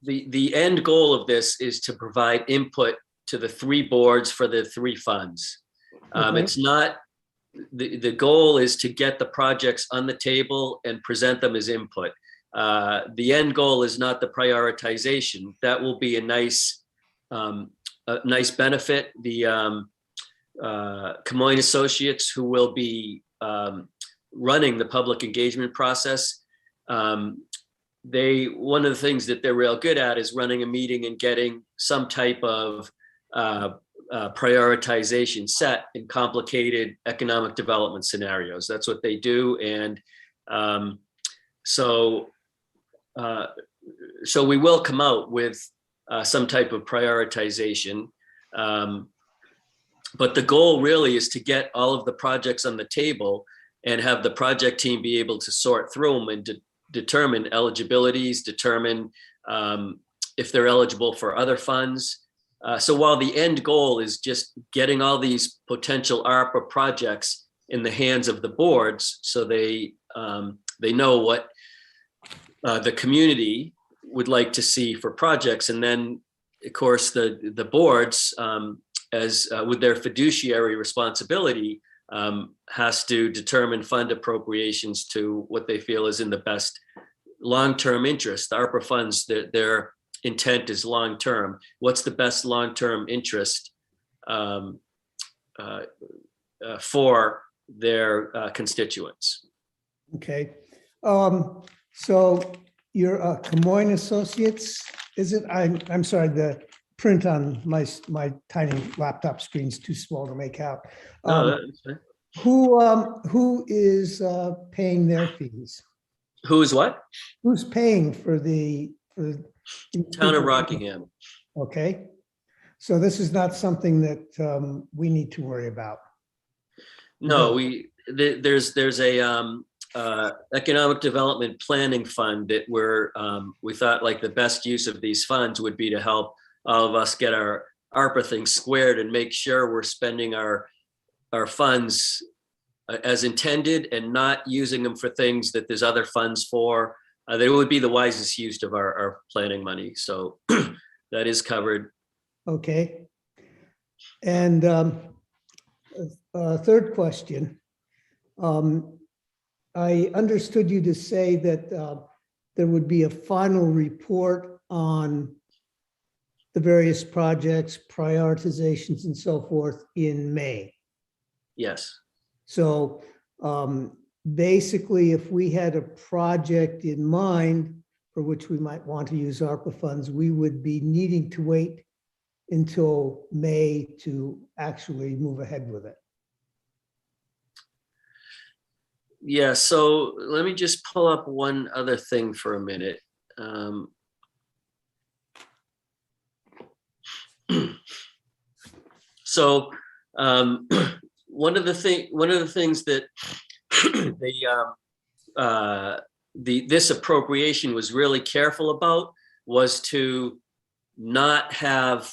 the end goal of this is to provide input to the three boards for the three funds. Okay. It's not, the goal is to get the projects on the table and present them as input. The end goal is not the prioritization. That will be a nice benefit. The Camoin Associates, who will be running the public engagement process, one of the things that they're real good at is running a meeting and getting some type of prioritization set in complicated economic development scenarios. That's what they do. And so we will come out with some type of prioritization. But the goal really is to get all of the projects on the table and have the project team be able to sort through them and determine eligibilities, determine if they're eligible for other funds. So while the end goal is just getting all these potential ARPA projects in the hands of the boards, so they know what the community would like to see for projects, and then of course the boards, as with their fiduciary responsibility, has to determine fund appropriations to what they feel is in the best long-term interest. The ARPA funds, their intent is long-term. What's the best long-term interest for their constituents? Okay. So your Camoin Associates, is it? I'm sorry, the print on my tiny laptop screen is too small to make out. Who is paying their fees? Who is what? Who's paying for the Town of Rockingham. Okay, so this is not something that we need to worry about. No, there's a economic development planning fund that we thought like the best use of these funds would be to help all of us get our ARPA things squared and make sure we're spending our funds as intended and not using them for things that there's other funds for. They would be the wisest use of our planning money. So that is covered. Okay. And third question. I understood you to say that there would be a final report on the various projects, prioritizations, and so forth in May. Yes. So basically, if we had a project in mind for which we might want to use ARPA funds, we would be needing to wait until May to actually move ahead with it. Yeah, so let me just pull up one other thing for a minute. So one of the things that this appropriation was really careful about was to not have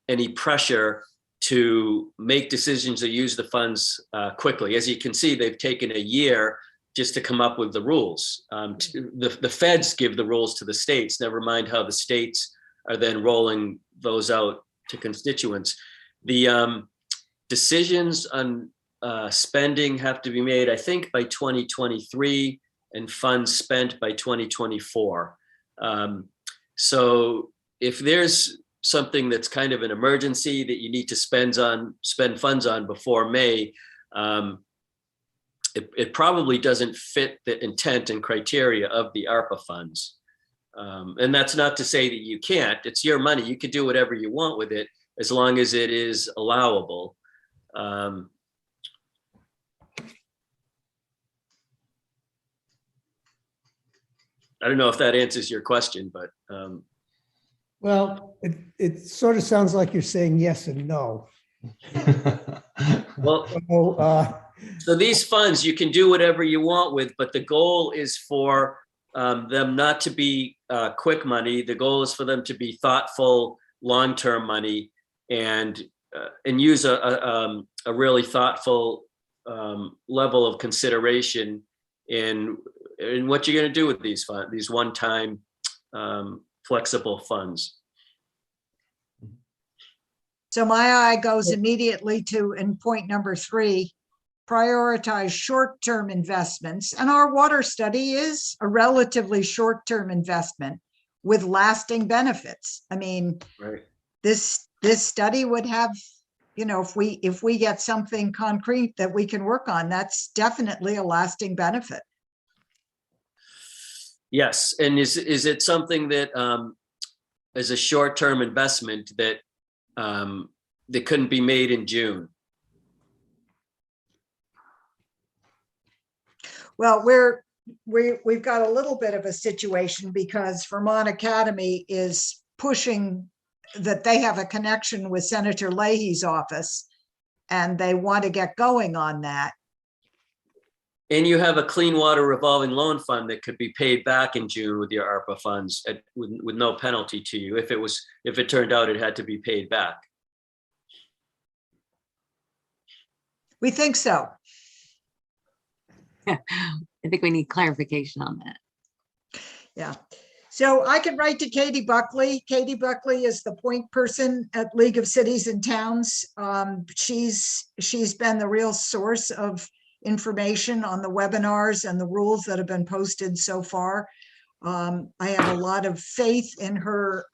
any pressure to make decisions or use the funds quickly. As you can see, they've taken a year just to come up with the rules. The feds give the rules to the states, never mind how the states are then rolling those out to constituents. The decisions on spending have to be made, I think, by 2023, and funds spent by 2024. So if there's something that's kind of an emergency that you need to spend funds on before May, it probably doesn't fit the intent and criteria of the ARPA funds. And that's not to say that you can't. It's your money. You can do whatever you want with it as long as it is allowable. I don't know if that answers your question, but Well, it sort of sounds like you're saying yes and no. well, So, so these funds you can do whatever you want with, but the goal is for them not to be quick money. The goal is for them to be thoughtful, long-term money, and use a really thoughtful level of consideration in what you're going to do with these funds, these one-time flexible funds. So my eye goes immediately to, in point number 3, prioritize short-term investments. And our water study is a relatively short-term investment with lasting benefits. I mean, Right. this study would have, if we get something concrete that we can work on, that's definitely a lasting benefit. Yes, and is it something that is a short-term investment that that couldn't be made in June? Well, we've got a little bit of a situation because Vermont Academy is pushing that they have a connection with Senator Leahy's office, and they want to get going on that. And you have a clean water revolving loan fund that could be paid back in June with your ARPA funds with no penalty to you if it turned out it had to be paid back. We think so. I think we need clarification on that. Yeah. So I could write to Katie Buckley. Katie Buckley is the point person at League of Cities and Towns. She's been the real source of information on the webinars and the rules that have been posted so far. I have a lot of faith in her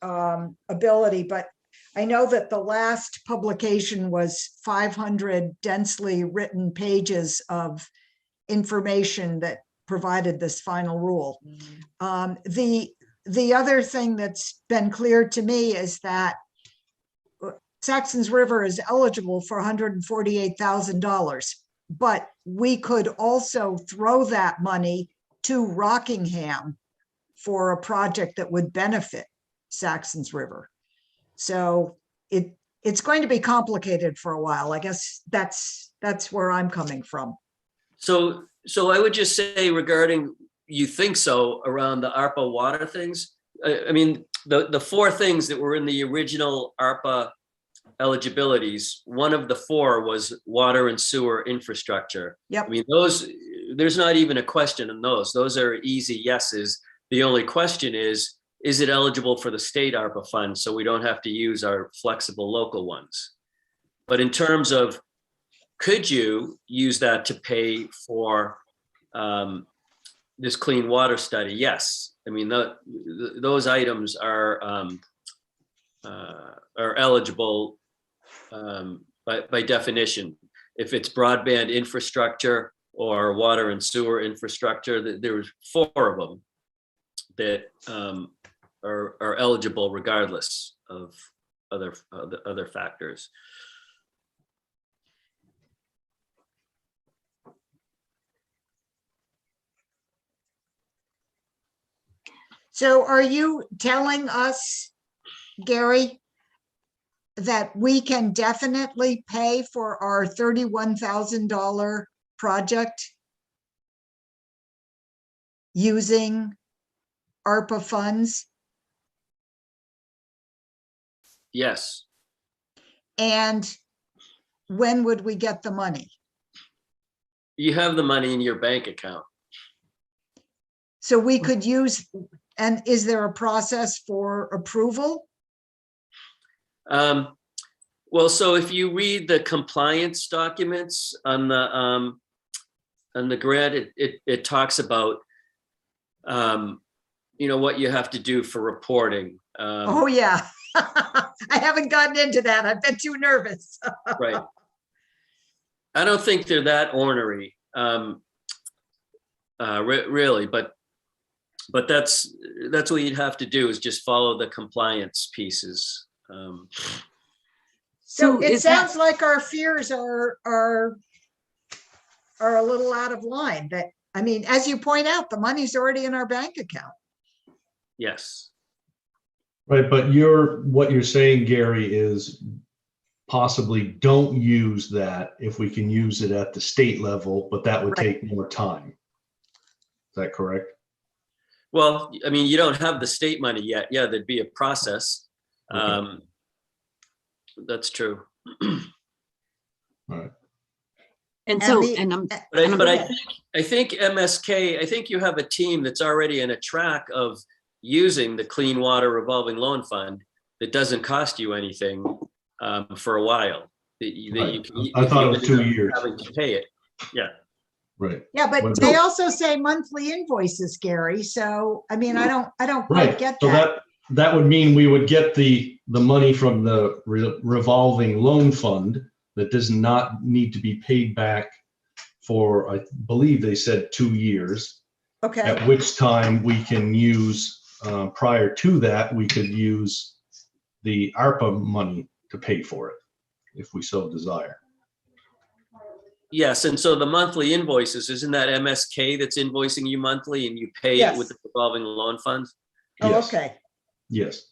ability, but I know that the last publication was 500 densely written pages of information that provided this final rule. The other thing that's been clear to me is that Saxtons River is eligible for $148,000, but we could also throw that money to Rockingham for a project that would benefit Saxtons River. So it's going to be complicated for a while. I guess that's where I'm coming from. So I would just say regarding you think so around the ARPA water things. I mean, the 4 things that were in the original ARPA eligibilities, one of the 4 was water and sewer infrastructure. Yep. I mean, there's not even a question on those. Those are easy yeses. The only question is it eligible for the state ARPA fund so we don't have to use our flexible local ones? But in terms of, could you use that to pay for this clean water study? Yes. I mean, those items are eligible by definition. If it's broadband infrastructure or water and sewer infrastructure, there's 4 of them that are eligible regardless of other factors. So are you telling us, Gary, that we can definitely pay for our $31,000 project using ARPA funds? Yes. And when would we get the money? You have the money in your bank account. So we could use, and is there a process for approval? Well, so if you read the compliance documents on the grant, it talks about, what you have to do for reporting. Oh, yeah. I haven't gotten into that. I've been too nervous. Right. I don't think they're that ornery, really, but that's what you'd have to do, is just follow the compliance pieces. So it is that- sounds like our fears are a little out of line. That, I mean, as you point out, the money's already in our bank account. Yes. Right, but what you're saying, Gary, is possibly don't use that if we can use it at the state level, but that would Right. take more time. Is that correct? Well, I mean, you don't have the state money yet. Yeah, there'd be a process. Okay. That's true. All right. And so, the- and I'm, But I think MSK, I think you have a team that's already in a track of using the Clean Water Revolving Loan Fund that doesn't cost you anything for a while. Right. I thought it was 2 years. Having to pay it. Yeah. Right. Yeah, but Well, they also say monthly invoices, Gary. So, I mean, I don't quite Right. get So that. that would mean we would get the money from the revolving loan fund that does not need to be paid back for, I believe they said 2 years, Okay, at which time we can use, prior to that, we could use the ARPA money to pay for it, if we so desire. Yes, and so the monthly invoices, isn't that MSK that's invoicing you monthly and you pay it with the Yes. revolving loan fund? oh, Yes. okay. Yes.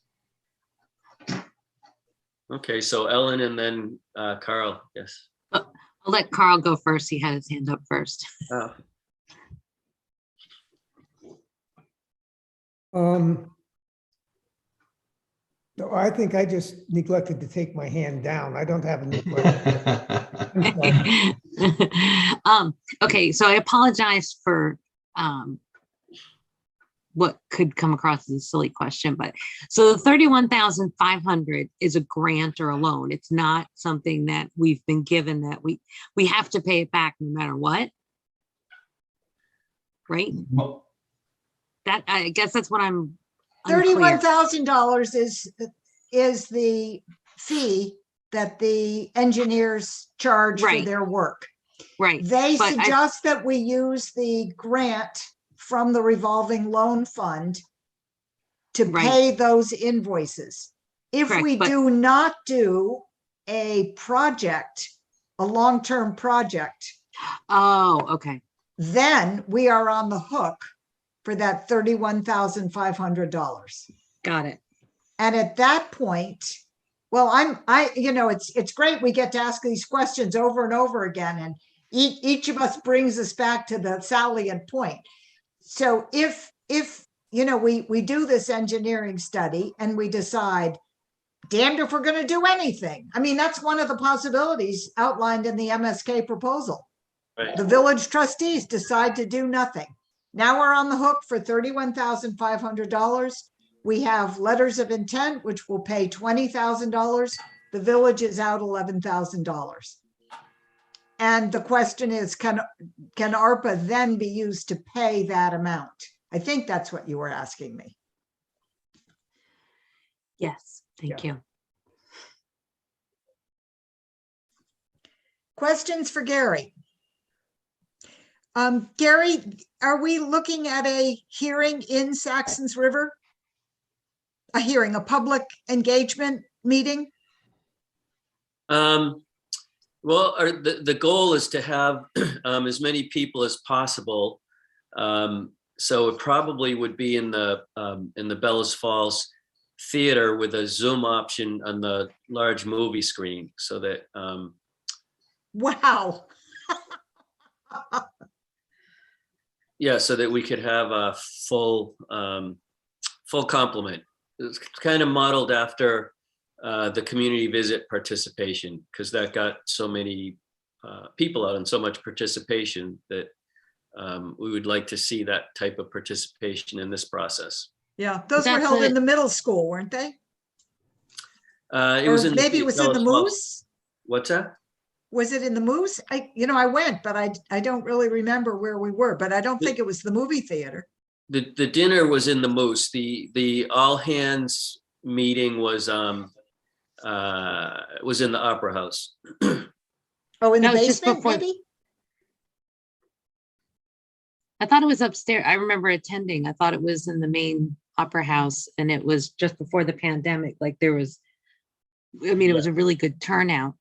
Okay, so Ellen and then Carl, yes. I'll let Carl go first. He had his hand up first. No, I think I just neglected to take my hand down. I don't have any questions. Okay, so I apologize for what could come across as a silly question, but so the 31,500 is a grant or a loan. It's not something that we've been given that we have to pay it back no matter what. Right? Well, That, I guess that's what I'm unclear. $31,000 is the fee that the engineers charge for Right. their work. Right. They but I- suggest that we use the grant from the revolving loan fund to Right. pay those invoices. If Correct, we but- do not do a project, a long-term project, Oh, okay. then we are on the hook for that $31,500. Got it. And at that point, well, it's great. We get to ask these questions over and over again, and each of us brings us back to the salient point. So if we do this engineering study and we decide, damned if we're going to do anything. I mean, that's one of the possibilities outlined in the MSK proposal. Right. The village trustees decide to do nothing. Now we're on the hook for $31,500. We have letters of intent, which will pay $20,000. The village is out $11,000. And the question is, can ARPA then be used to pay that amount? I think that's what you were asking me. Yes, thank you. Questions for Gary? Gary, are we looking at a hearing in Saxons River? A hearing, a public engagement meeting? Well, the goal is to have as many people as possible. So it probably would be in the Bellows Falls Theater with a Zoom option on the large movie screen, so that Wow. so that we could have a full complement. It's kind of modeled after the community visit participation, because that got so many people out and so much participation that we would like to see that type of participation in this process. Yeah, those were That's held in it. the middle school, weren't they? It Or was in maybe it was in the well, Moose? what's that? Was it in the Moose? I went, but I don't really remember where we were, but I don't think it was the movie theater. The dinner was in the Moose. The all hands meeting was in the Opera House. Oh, in the That was just basement, before- maybe? I thought it was upstairs. I remember attending. I thought it was in the main opera house, and it was just before the pandemic. Like there was, I mean, it was a really good turnout.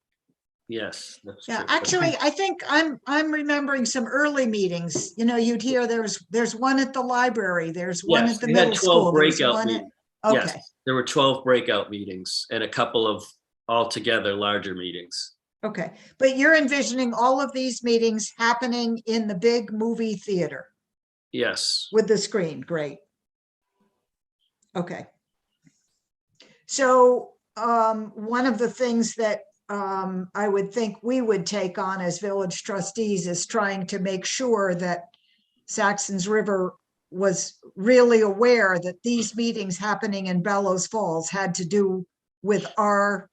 Yes, that's Yeah, true. actually, I think I'm remembering some early meetings. You know, you'd hear there's one at the library, there's one Yes, at the we had middle 12 school. there's breakout one at- meetings. Okay, Yes, there were 12 breakout meetings and a couple of altogether larger meetings. okay. But you're envisioning all of these meetings happening in the big movie theater Yes. with the screen. Great. Okay. So one of the things that I would think we would take on as village trustees is trying to make sure that Saxons River was really aware that these meetings happening in Bellows Falls had to do with our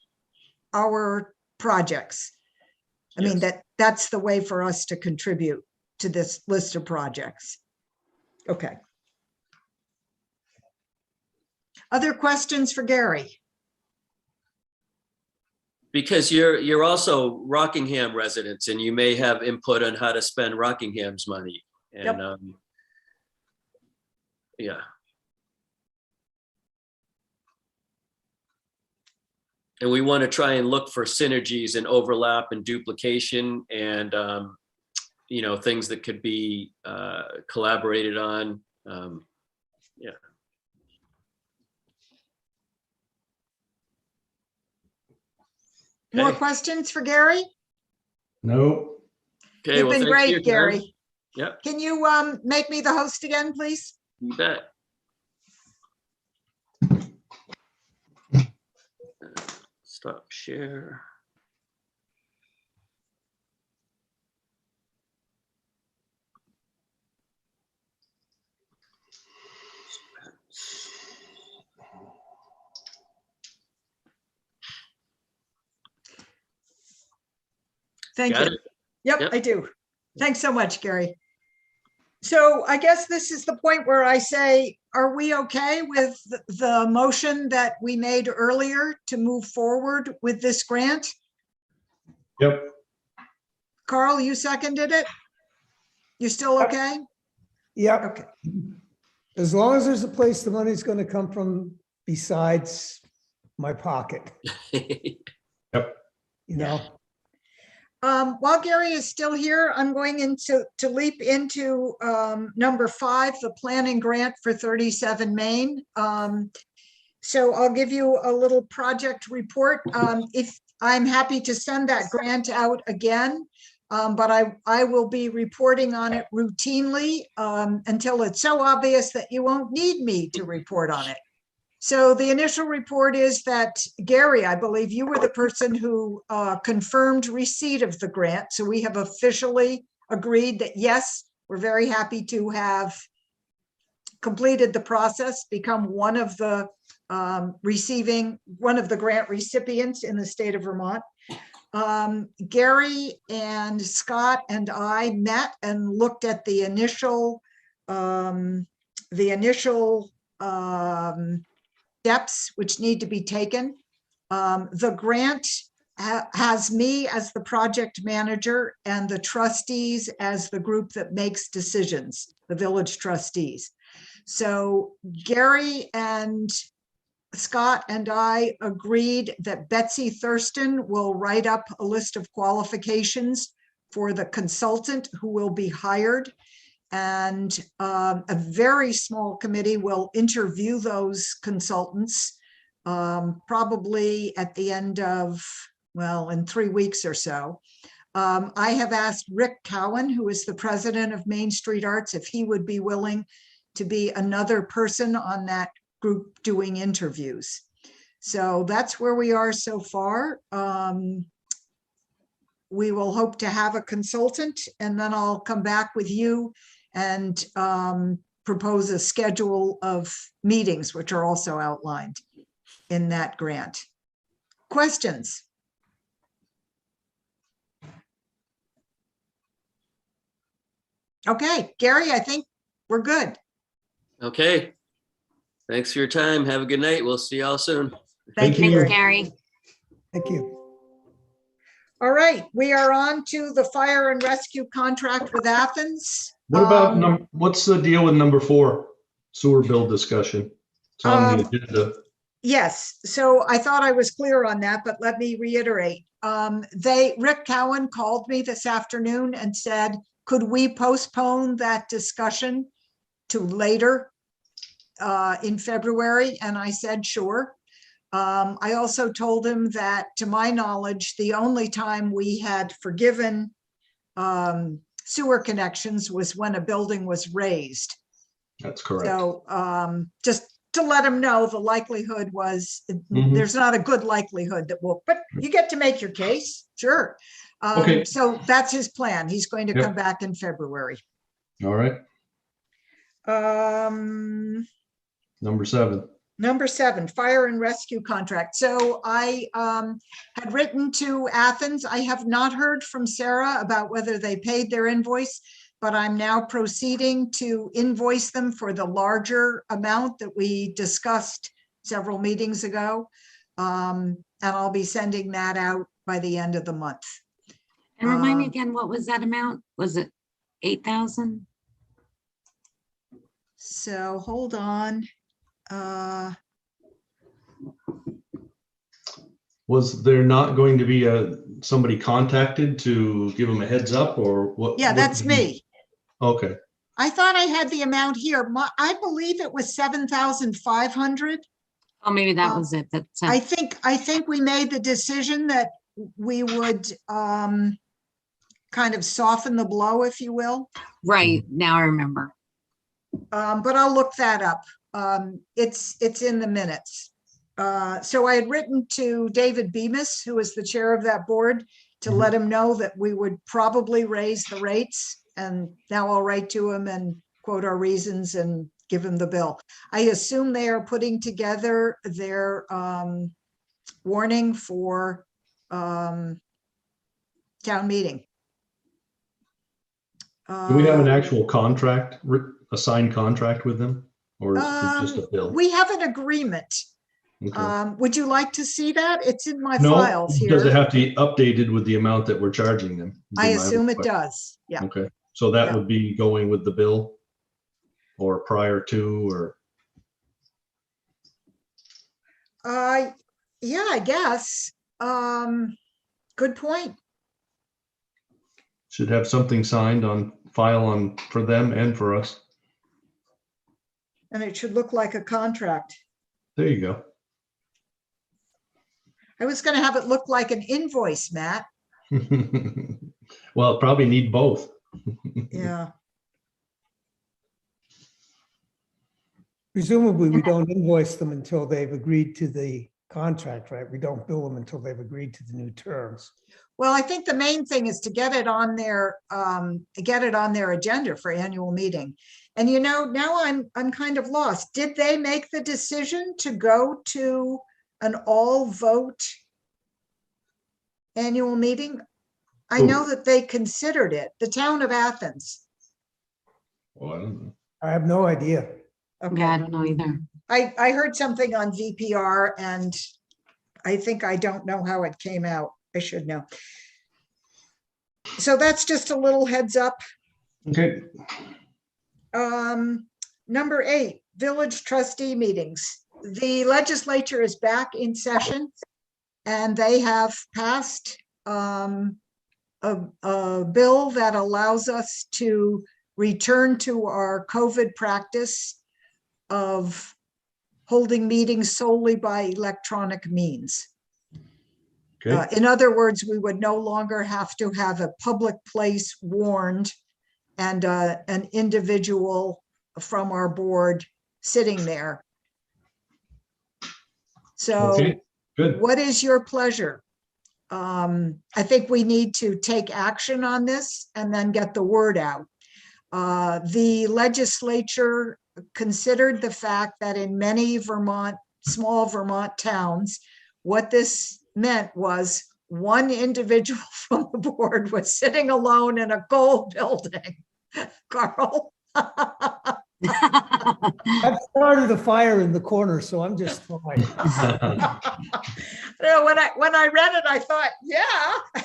projects. I mean, Yes. that's the way for us to contribute to this list of projects. Okay. Other questions for Gary? Because you're also Rockingham residents and you may have input on how to spend Rockingham's money. And Yep. Yeah. And we want to try and look for synergies and overlap and duplication and, things that could be collaborated on. Yeah. More Okay. questions for Gary? Nope. Okay, You've well, been thanks for your great, time. Gary. Yep, Can you make me the host again, please? you bet. Stop share. Thank Got you. it? Yep, Yep. I do. Thanks so much, Gary. So I guess this is the point where I say, are we okay with the motion that we made earlier to move forward with this grant? Yep. Carl, you seconded it? You still okay? Yep, Okay, as long as there's a place the money's gonna come from besides my pocket, Yep. you know? while Gary is still here, I'm going to leap into number 5, the planning grant for 37 Main. So I'll give you a little project report. If I'm happy to send that grant out again, but I will be reporting on it routinely until it's so obvious that you won't need me to report on it. So the initial report is that, Gary, I believe you were the person who confirmed receipt of the grant. So we have officially agreed that, yes, we're very happy to have completed the process, become one of the grant recipients in the state of Vermont. Gary and Scott and I met and looked at the initial steps which need to be taken. The grant has me as the project manager and the trustees as the group that makes decisions, the village trustees. So Gary and Scott and I agreed that Betsy Thurston will write up a list of qualifications for the consultant who will be hired. And a very small committee will interview those consultants probably at the end of, well, in 3 weeks or so. I have asked Rick Cowan, who is the president of Main Street Arts, if he would be willing to be another person on that group doing interviews. So that's where we are so far. We will hope to have a consultant, and then I'll come back with you and propose a schedule of meetings, which are also outlined in that grant. Questions? Okay, Gary, I think we're good. Okay. Thanks for your time. Have a good night. We'll see y'all soon. Thank you. Thanks, Gary. Gary. Thank you. All right, we are on to the fire and rescue contract with Athens. What about, what's the deal with number 4, sewer bill discussion? It's on the agenda. Yes, so I thought I was clear on that, but let me reiterate. Rick Cowan called me this afternoon and said, could we postpone that discussion to later in February? And I said, sure. I also told him that, to my knowledge, the only time we had forgiven sewer connections was when a building was raised. That's correct. So just to let him know, the likelihood was, there's not a good likelihood that we'll, but you get to make your case, sure. Okay. So that's his plan. He's going to Yep. come back in February. All right. Number 7. Number 7, fire and rescue contract. So I had written to Athens. I have not heard from Sarah about whether they paid their invoice, but I'm now proceeding to invoice them for the larger amount that we discussed several meetings ago. And I'll be sending that out by the end of the month. And remind me again, what was that amount? Was it 8,000? So hold on. Was there not going to be somebody contacted to give them a heads up, or what? Yeah, that's me. Okay. I thought I had the amount here. I believe it was 7,500. Oh, maybe that was it. That's I think we made the decision that we would kind of soften the blow, if you will. right. Now I remember. But I'll look that up. It's in the minutes. So I had written to David Bemis, who is the chair of that board, to let him know that we would probably raise the rates. And now I'll write to him and quote our reasons and give him the bill. I assume they are putting together their warning for town meeting. Do we have an actual contract, a signed contract with them, or is it just a bill? We have an agreement. Okay. Would you like to see that? It's in my No, files here. does it have to be updated with the amount that we're charging them? I assume it does. Yeah. Okay, so that Yeah. would be going with the bill, or prior to, or? Yeah, I guess. Good point. Should have something signed on file for them and for us. And it should look like a contract. There you go. I was going to have it look like an invoice, Matt. Well, probably need both. Yeah. Presumably, we don't invoice them until they've agreed to the contract, right? We don't bill them until they've agreed to the new terms. Well, I think the main thing is to get it on their agenda for annual meeting. And you know, now I'm kind of lost. Did they make the decision to go to an all vote annual meeting? I know that they considered it, the town of Athens. Well, I don't know. I have no idea. Okay. Yeah, I don't know either. I heard something on VPR and I think I don't know how it came out. I should know. So that's just a little heads up. Okay. Number 8, village trustee meetings. The legislature is back in session and they have passed a bill that allows us to return to our COVID practice of holding meetings solely by electronic means. Okay. In other words, we would no longer have to have a public place warned and an individual from our board sitting there. So Okay, good. what is your pleasure? I think we need to take action on this and then get the word out. The legislature considered the fact that in many small Vermont towns, what this meant was one individual from the board was sitting alone in a coal building. Carl? I've started a fire in the corner, so I'm just fine. No, when I read it, I thought, yeah.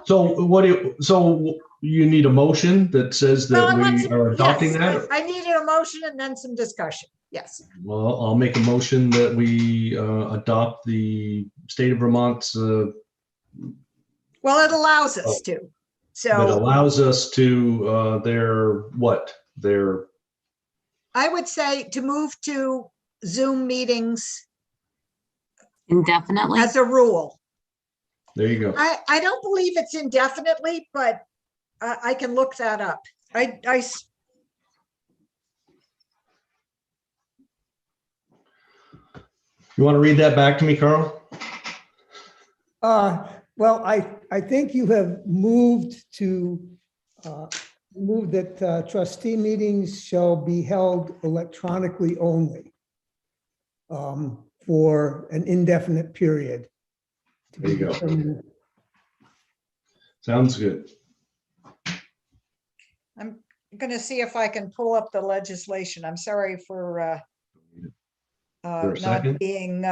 So you need a motion that says Well, that I want we some- are adopting yes, that? I needed a motion and then some discussion. Yes. Well, I'll make a motion that we adopt the state of Vermont's that Well, it allows us to. So allows us to their I would say to move to Zoom meetings Indefinitely? as a rule. there you go. I don't believe it's indefinitely, but I can look that up. You want to read that back to me, Carl? Well, I think you have moved to move that trustee meetings shall be held electronically only for an indefinite period. to be There you go. determined. Sounds good. I'm going to see if I can pull up the legislation. I'm sorry for For a not second? being,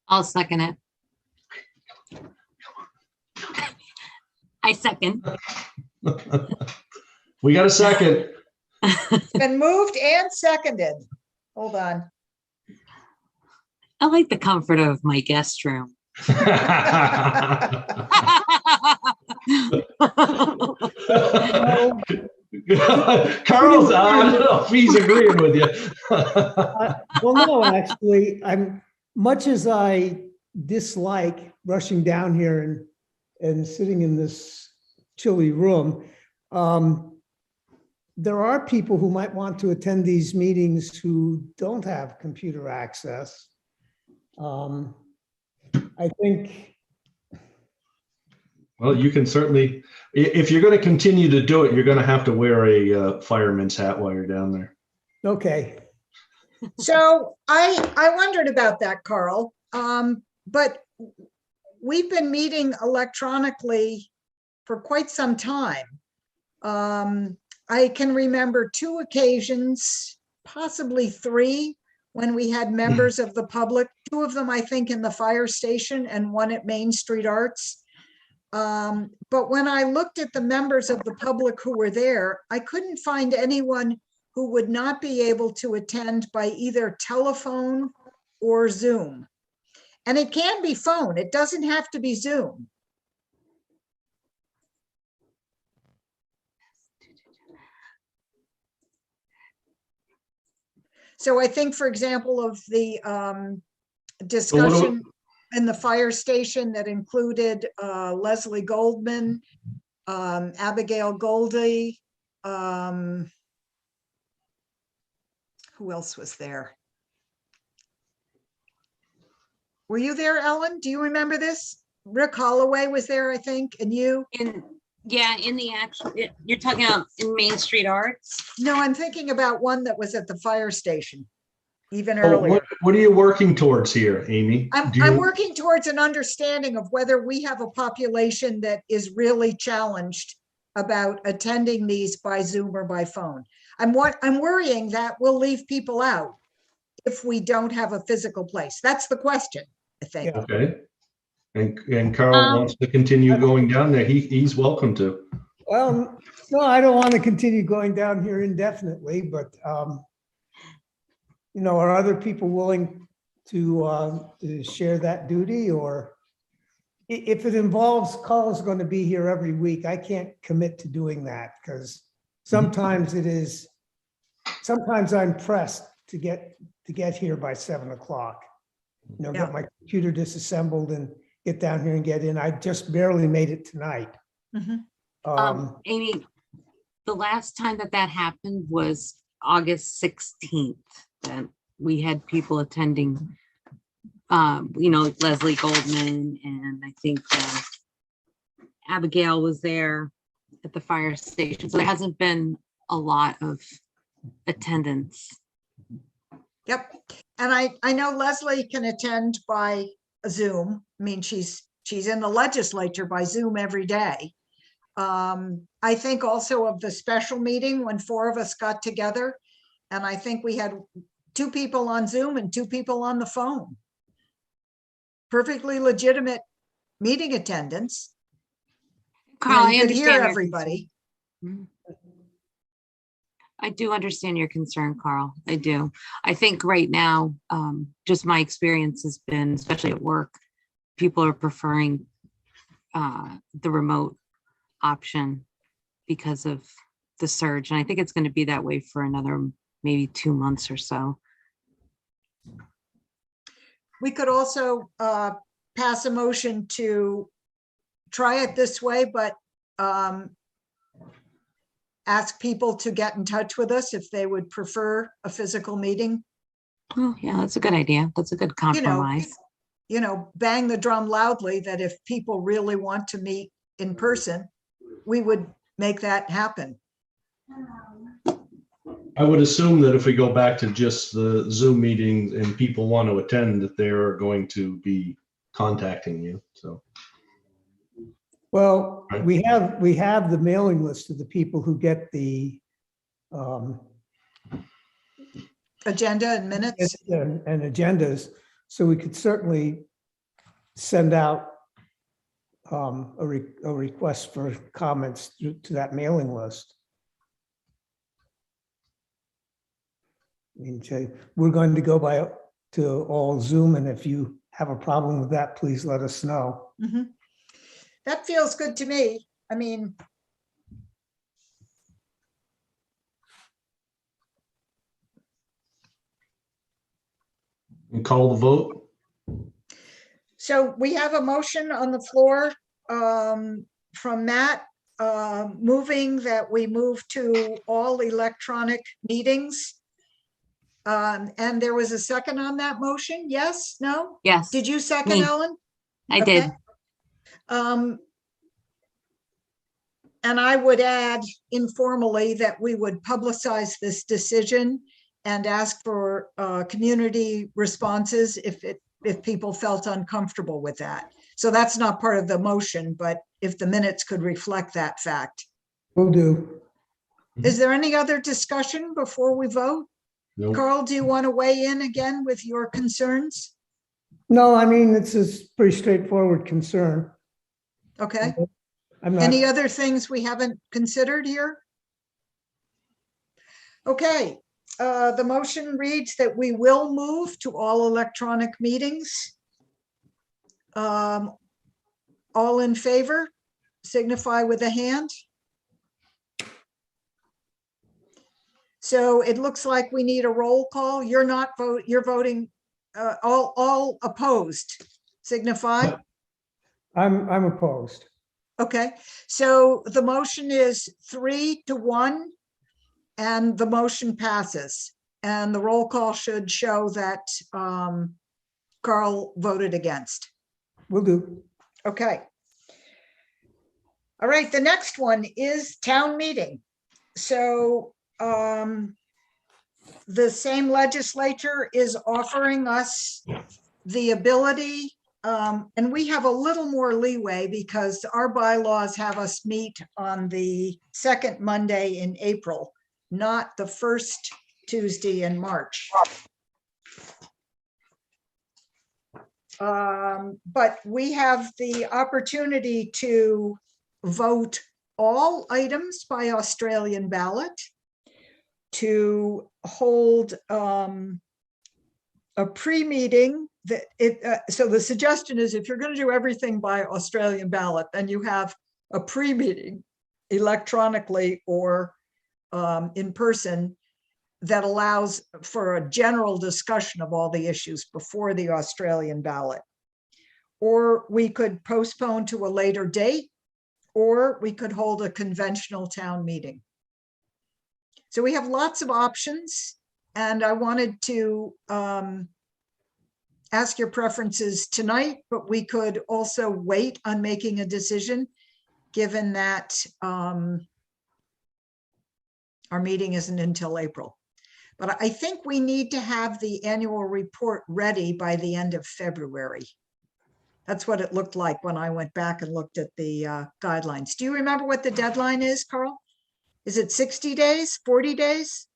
I'll second it. I second. We got a second. been moved and seconded. Hold on. I like the comfort of my guest room. Carl's, I don't know if he's agreeing with you. Well, no, actually, much as I dislike rushing down here and sitting in this chilly room, there are people who might want to attend these meetings who don't have computer access. I think. Well, you can certainly, if you're going to continue to do it, you're going to have to wear a fireman's hat while you're down there. Okay. So I wondered about that, Carl. But we've been meeting electronically for quite some time. I can remember 2 occasions, possibly 3, when we had members of the public, 2 of them, I think, in the fire station and 1 at Main Street Arts. But when I looked at the members of the public who were there, I couldn't find anyone who would not be able to attend by either telephone or Zoom. And it can be phone, it doesn't have to be Zoom. So I think, for example, of the discussion in the fire station that included Leslie Goldman, Abigail Goldie, who else was there? Were you there, Ellen? Do you remember this? Rick Holloway was there, I think, and you? In the actual, you're talking about in Main Street Arts? No, I'm thinking about one that was at the fire station, even Oh, earlier. what are you working towards here, Amy? I'm working towards an understanding of whether we have a population that is really challenged about attending these by Zoom or by phone. I'm worrying that we'll leave people out if we don't have a physical place. That's the question, I think. Yeah. Okay. And Carl wants to continue going down there. He's welcome to. Well, no, I don't want to continue going down here indefinitely, but, are other people willing to share that duty? Or if it involves Carl's going to be here every week, I can't commit to doing that because sometimes I'm pressed to get here by 7 o'clock. Get my computer disassembled and get down here and get in. I just barely made it tonight. Mhm. Amy, the last time that happened was August 16th. And we had people attending Leslie Goldman, and I think Abigail was there at the fire station. So there hasn't been a lot of attendance. Yep. And I know Leslie can attend by Zoom. I mean, she's in the legislature by Zoom every day. I think also of the special meeting when 4 of us got together, and I think we had 2 people on Zoom and 2 people on the phone. Perfectly legitimate meeting attendance. Carl, I You could hear understand everybody. I do understand your concern, Carl. I do. I think right now, just my experience has been, especially at work, people are preferring the remote option because of the surge. And I think it's going to be that way for another maybe 2 months or so. We could also pass a motion to try it this way, but ask people to get in touch with us if they would prefer a physical meeting. Oh, yeah, that's a good idea. That's a good compromise. Bang the drum loudly that if people really want to meet in person, we would make that happen. I would assume that if we go back to just the Zoom meetings and people want to attend, that they're going to be contacting you, so. Well, Right. we have the mailing list of the people who get the Agenda and minutes. and agendas, so we could certainly send out a request for comments to that mailing list. I mean, Jay, we're going to go to all Zoom, and if you have a problem with that, please let us know. Mhm. That feels good to me. I mean, And call the vote. so we have a motion on the floor from Matt, moving that we move to all electronic meetings. And there was a second on that motion? Yes? No? Yes, Did you second, Me. Ellen? I Okay. did. And I would add informally that we would publicize this decision and ask for community responses if people felt uncomfortable with that. So that's not part of the motion, but if the minutes could reflect that fact. Will do. Is there any other discussion before we vote? No. Carl, do you want to weigh in again with your concerns? No, I mean, it's a pretty straightforward concern. Okay. I'm not. Any other things we haven't considered here? Okay, the motion reads that we will move to all electronic meetings. All in favor, signify with a hand. So it looks like we need a roll call. You're not you're voting, all opposed, signify. I'm opposed. Okay, so the motion is 3-1 and the motion passes. And the roll call should show that Carl voted against. Will do. Okay. All right, the next one is town meeting. So the same legislature is offering us the ability, and we have a little more leeway because our bylaws have us meet on the second Monday in April, not the first Tuesday in March. But we have the opportunity to vote all items by Australian ballot, to hold a pre-meeting that so the suggestion is if you're going to do everything by Australian ballot, then you have a pre-meeting electronically or in person that allows for a general discussion of all the issues before the Australian ballot. Or we could postpone to a later date, or we could hold a conventional town meeting. So we have lots of options, and I wanted to ask your preferences tonight, but we could also wait on making a decision, given that our meeting isn't until April. But I think we need to have the annual report ready by the end of February. That's what it looked like when I went back and looked at the guidelines. Do you remember what the deadline is, Carl? Is it 60 days, 40 days?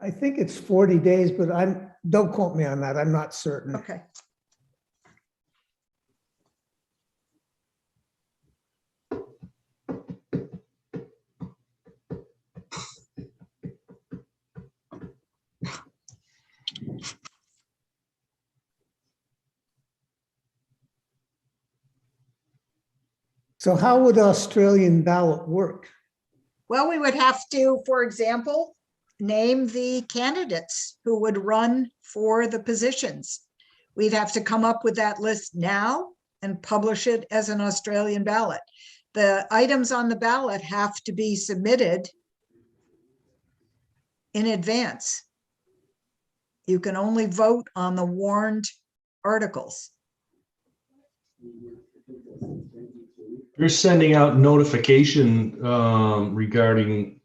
I think it's 40 days, but don't quote me on that. I'm not certain. Okay. So how would Australian ballot work? Well, we would have to, for example, name the candidates who would run for the positions. We'd have to come up with that list now and publish it as an Australian ballot. The items on the ballot have to be submitted in advance. You can only vote on the warned articles. You're sending out notification regarding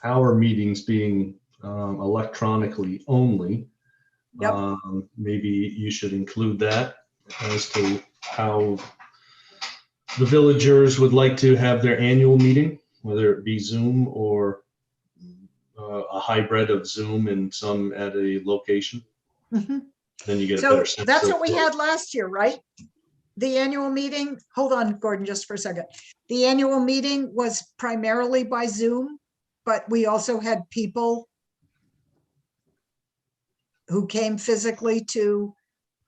our meetings being electronically only. Yep. Maybe you should include that as to how the villagers would like to have their annual meeting, whether it be Zoom or a hybrid of Zoom and some at a location. Mhm. Then you get a So better sense. that's of what we had last year, right? The annual meeting, hold on, Gordon, just for a second. The annual meeting was primarily by Zoom, but we also had people who came physically to,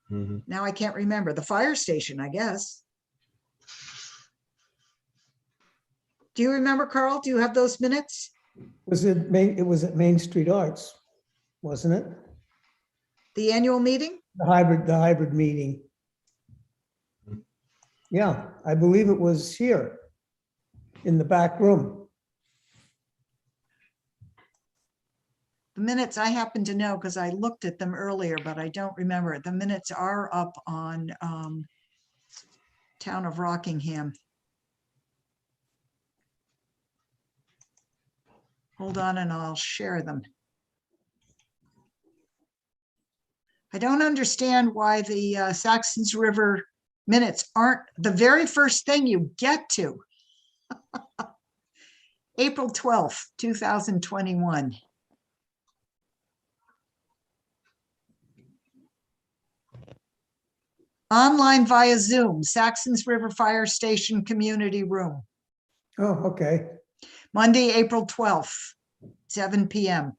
Mhm. now I can't remember, the fire station, I guess. Do you remember, Carl? Do you have those minutes? It was at Main Street Arts, wasn't it? The annual meeting? The hybrid meeting. Yeah, I believe it was here in the back room. The minutes I happen to know because I looked at them earlier, but I don't remember it. The minutes are up on Town of Rockingham. Hold on and I'll share them. I don't understand why the Saxtons River minutes aren't the very first thing you get to. April 12th, 2021. Online via Zoom, Saxtons River Fire Station Community Room. Oh, okay. Monday, April 12th, 7 p.m.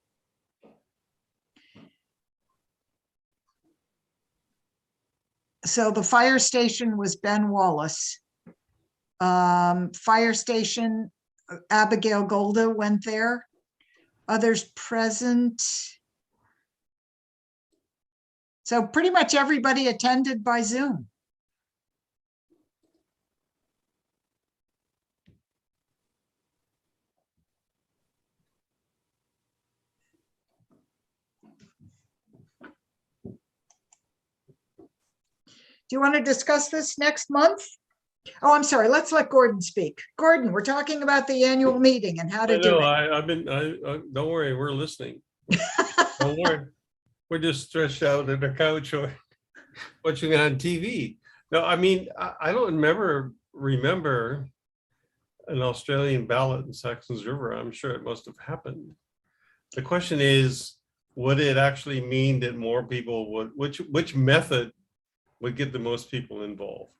So the fire station was Ben Wallace. Fire station, Abigail Golda went there. Others present. So pretty much everybody attended by Zoom. Do you want to discuss this next month? Oh, I'm sorry. Let's let Gordon speak. Gordon, we're talking about the annual meeting and how to do it. I've been, don't worry, we're listening. Don't worry. We're just stretched out on the couch or watching on TV. No, I mean, I don't remember an Australian ballot in Saxtons River. I'm sure it must have happened. The question is, would it actually mean that more people would, which method would get the most people involved?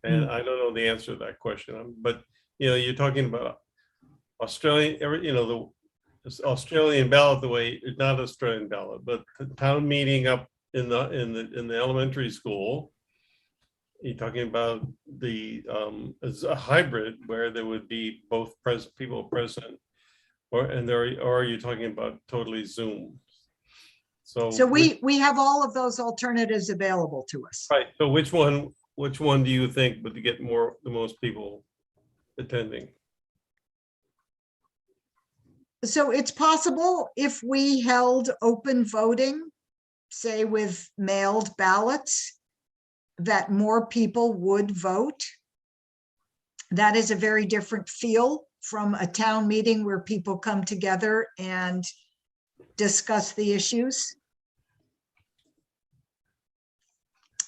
And I don't know the answer to that question, but you're talking about Australian, the Australian ballot, the way, not Australian ballot, but the town meeting up in the elementary school. You're talking about as a hybrid where there would be both people present, or are you talking about totally Zoom? So we have all of those alternatives available to us. Right. So which one do you think would get the most people attending? So it's possible if we held open voting, say with mailed ballots, that more people would vote. That is a very different feel from a town meeting where people come together and discuss the issues.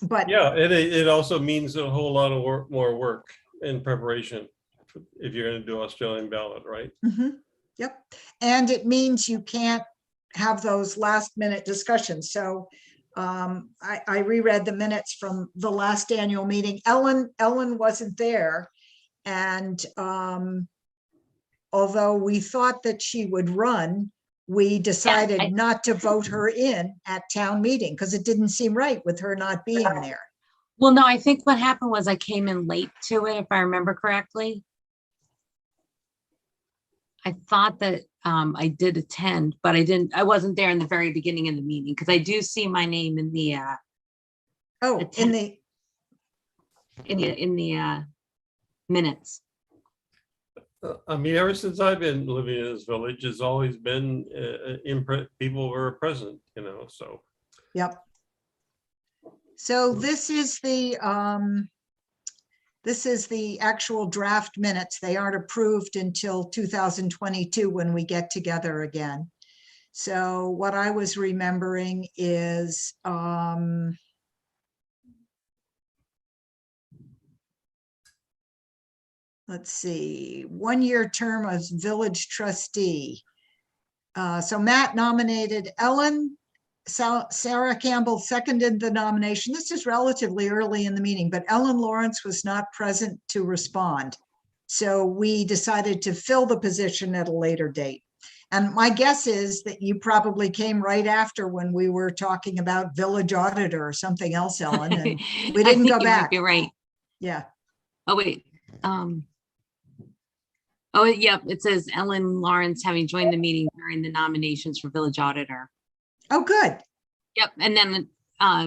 But Yeah, it also means a whole lot of more work in preparation if you're going to do Australian ballot, right? mhm, yep, and it means you can't have those last minute discussions. So I reread the minutes from the last annual meeting. Ellen wasn't there. And although we thought that she would run, we decided not to vote her in at town meeting because it didn't seem right with her not being there. Well, no, I think what happened was I came in late to it, if I remember correctly. I thought that I did attend, but I wasn't there in the very beginning of the meeting because I do see my name in the Oh, in the minutes. I mean, ever since I've been living in this village, it's always been people were present, you know, so. yep. So this is the actual draft minutes. They aren't approved until 2022 when we get together again. So what I was remembering is let's see, 1-year term as village trustee. So Matt nominated Ellen. Sarah Campbell seconded the nomination. This is relatively early in the meeting, but Ellen Lawrence was not present to respond. So we decided to fill the position at a later date. And my guess is that you probably came right after when we were talking about village auditor or something else, Ellen, and we didn't go back. You're right. Yeah. Oh, wait. Oh, yep. It says Ellen Lawrence having joined the meeting during the nominations for village auditor. Oh, good. Yep. And then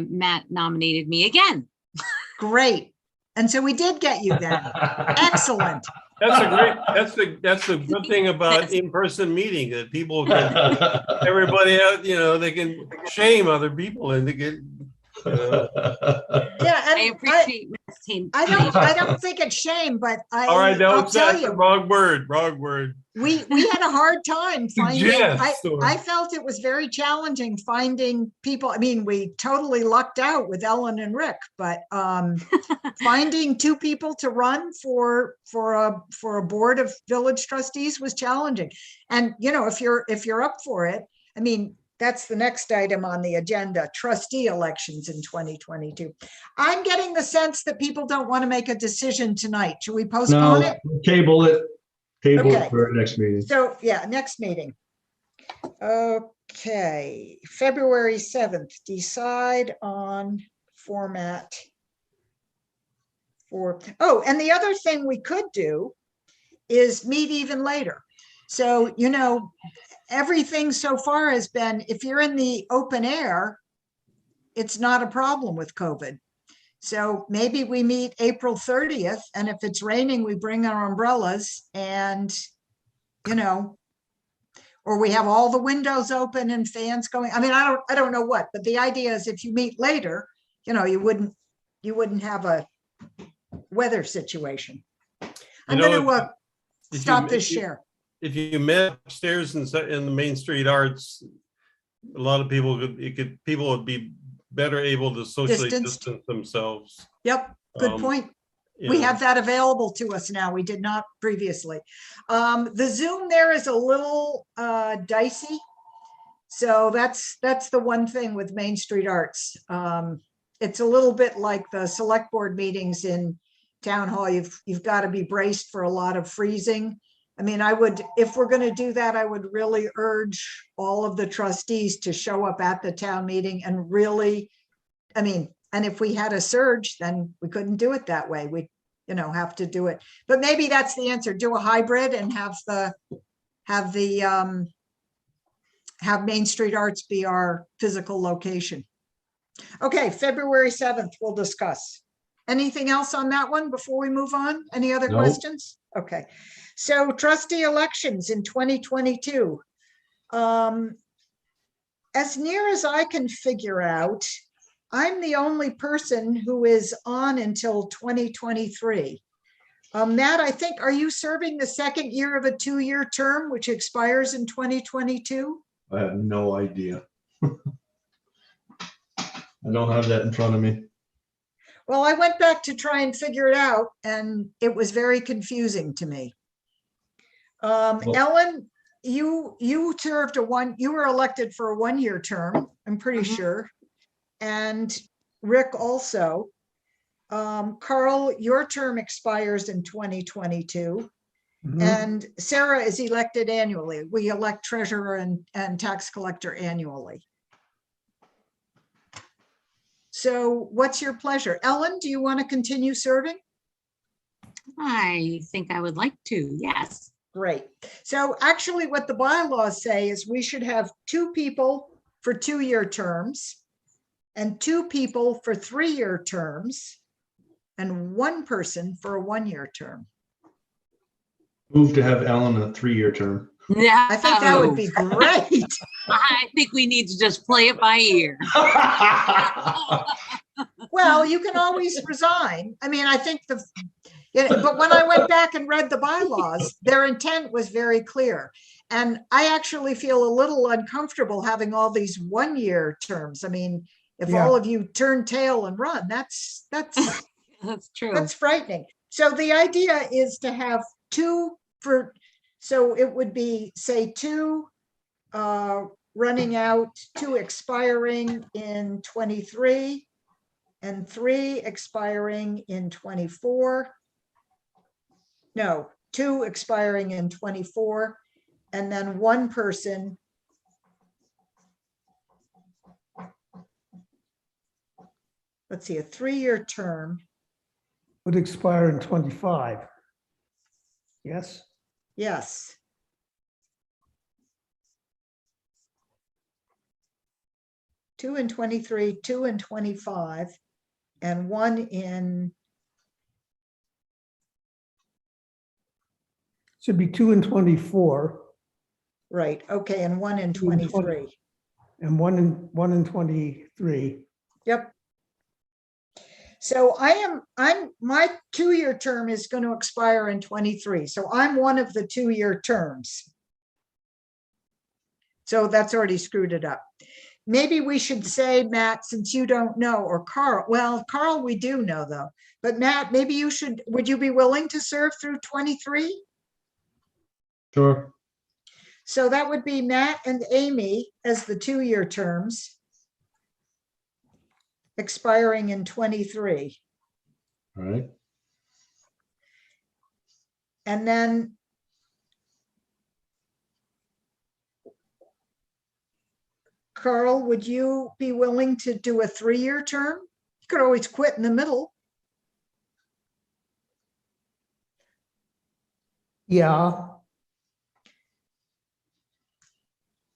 Matt nominated me again. Great. And so we did get you then. Excellent. That's the good thing about in-person meeting, that people can, everybody out, you know, they can shame other people and they get, you know. Yeah, and I appreciate Matt's team. I don't think it's shame, but All right, no, I'll tell that's the you, wrong word. we had a hard time finding, Suggest, or- I felt it was very challenging finding people. I mean, we totally lucked out with Ellen and Rick, but finding 2 people to run for a board of village trustees was challenging. And, you know, if you're up for it, I mean, that's the next item on the agenda, trustee elections in 2022. I'm getting the sense that people don't want to make a decision tonight. Should we postpone it? Table it. Table Okay. it for our next meeting. So, yeah, next meeting. Okay, February 7th, decide on format for, oh, and the other thing we could do is meet even later. So, you know, everything so far has been, if you're in the open air, it's not a problem with COVID. So maybe we meet April 30th, and if it's raining, we bring our umbrellas and, you know, or we have all the windows open and fans going. I mean, I don't know what, but the idea is if you meet later, you know, you wouldn't have a weather situation. I'm going to stop this share. If you met upstairs in the Main Street Arts, a lot of people people would be better able to socially distance themselves. Yep, good point. We have that available to us now. We did not previously. The Zoom there is a little dicey. So that's the one thing with Main Street Arts. It's a little bit like the select board meetings in town hall. You've got to be braced for a lot of freezing. I mean, if we're going to do that, I would really urge all of the trustees to show up at the town meeting and really, I mean, and if we had a surge, then we couldn't do it that way. We, you know, have to do it. But maybe that's the answer. Do a hybrid and have Main Street Arts be our physical location. Okay, February 7th, we'll discuss. Anything else on that one before we move on? Any other Nope. questions? Okay, so trustee elections in 2022. As near as I can figure out, I'm the only person who is on until 2023. Matt, I think, are you serving the second year of a 2-year term, which expires in 2022? I have no idea. I don't have that in front of me. Well, I went back to try and figure it out, and it was very confusing to me. Ellen, you served you were elected for a 1-year term, I'm pretty sure. And Rick also. Carl, your term expires in 2022. Mhm. And Sarah is elected annually. We elect treasurer and tax collector annually. So what's your pleasure? Ellen, do you want to continue serving? I think I would like to, yes. Great. So actually what the bylaws say is we should have 2 people for 2-year terms and 2 people for 3-year terms and 1 person for a 1-year term. Move to have Ellen a 3-year term. Yeah, I think that would be great. I think we need to just play it by ear. Well, you can always resign. I mean, I think but when I went back and read the bylaws, their intent was very clear. And I actually feel a little uncomfortable having all these 1-year terms. I mean, if all of you turn tail and run, that's That's true. that's frightening. So the idea is to have 2 for, so it would be, say, 2 running out, 2 expiring in 23 and 3 expiring in 24. No, 2 expiring in 24, and then 1 person. Let's see, a 3-year term. Would expire in 25. Yes? Yes. Two in 23, 2 in 25, and 1 in, Should be 2 in 24 right, okay, and 1 in 2 in 23. and 1 in 23. Yep. So my 2-year term is going to expire in 23. So I'm one of the 2-year terms. So that's already screwed it up. Maybe we should say, Matt, since you don't know, or Carl, well, Carl, we do know though, but Matt, maybe you should, would you be willing to serve through 23? Sure. So that would be Matt and Amy as the 2-year terms, expiring in 23. All right. And then Carl, would you be willing to do a 3-year term? You could always quit in the middle. Yeah,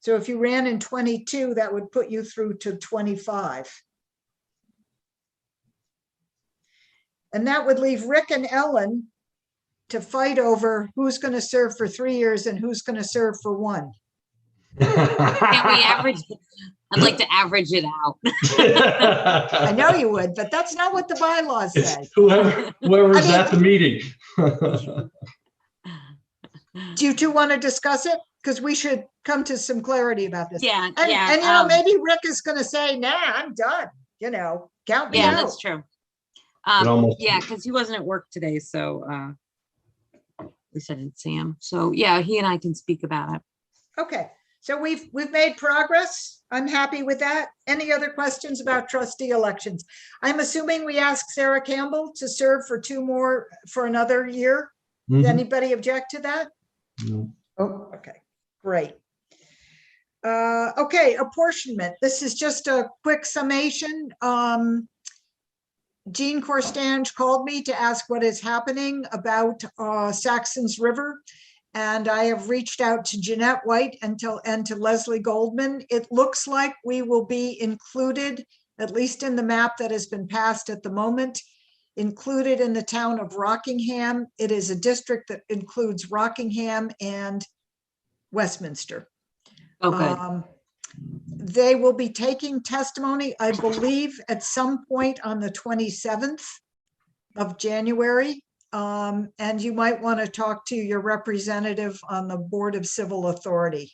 So if you ran in 22, that would put you through to 25. And that would leave Rick and Ellen to fight over who's going to serve for 3 years and who's going to serve for 1. Can we average? I'd like to average it out. I know you would, but that's not what the bylaws say. It's whoever's at the meeting. Do you 2 want to discuss it? Because we should come to some clarity about this. Yeah, And, yeah. and you know, maybe Rick is going to say, nah, I'm done. You know, count me Yeah, out. that's true. almost- Yeah, because he wasn't at work today, so at least I didn't see him. So yeah, he and I can speak about it. Okay, so we've made progress. I'm happy with that. Any other questions about trustee elections? I'm assuming we ask Sarah Campbell to serve for 2 more, for another year. Does Mhm. anybody object to that? No. oh, Okay, great. Okay, apportionment. This is just a quick summation. Jean Corstange called me to ask what is happening about Saxtons River. And I have reached out to Jeanette White and to Leslie Goldman. It looks like we will be included, at least in the map that has been passed at the moment, included in the town of Rockingham. It is a district that includes Rockingham and Westminster. Oh, good. They will be taking testimony, I believe, at some point on the 27th of January. And you might want to talk to your representative on the Board of Civil Authority.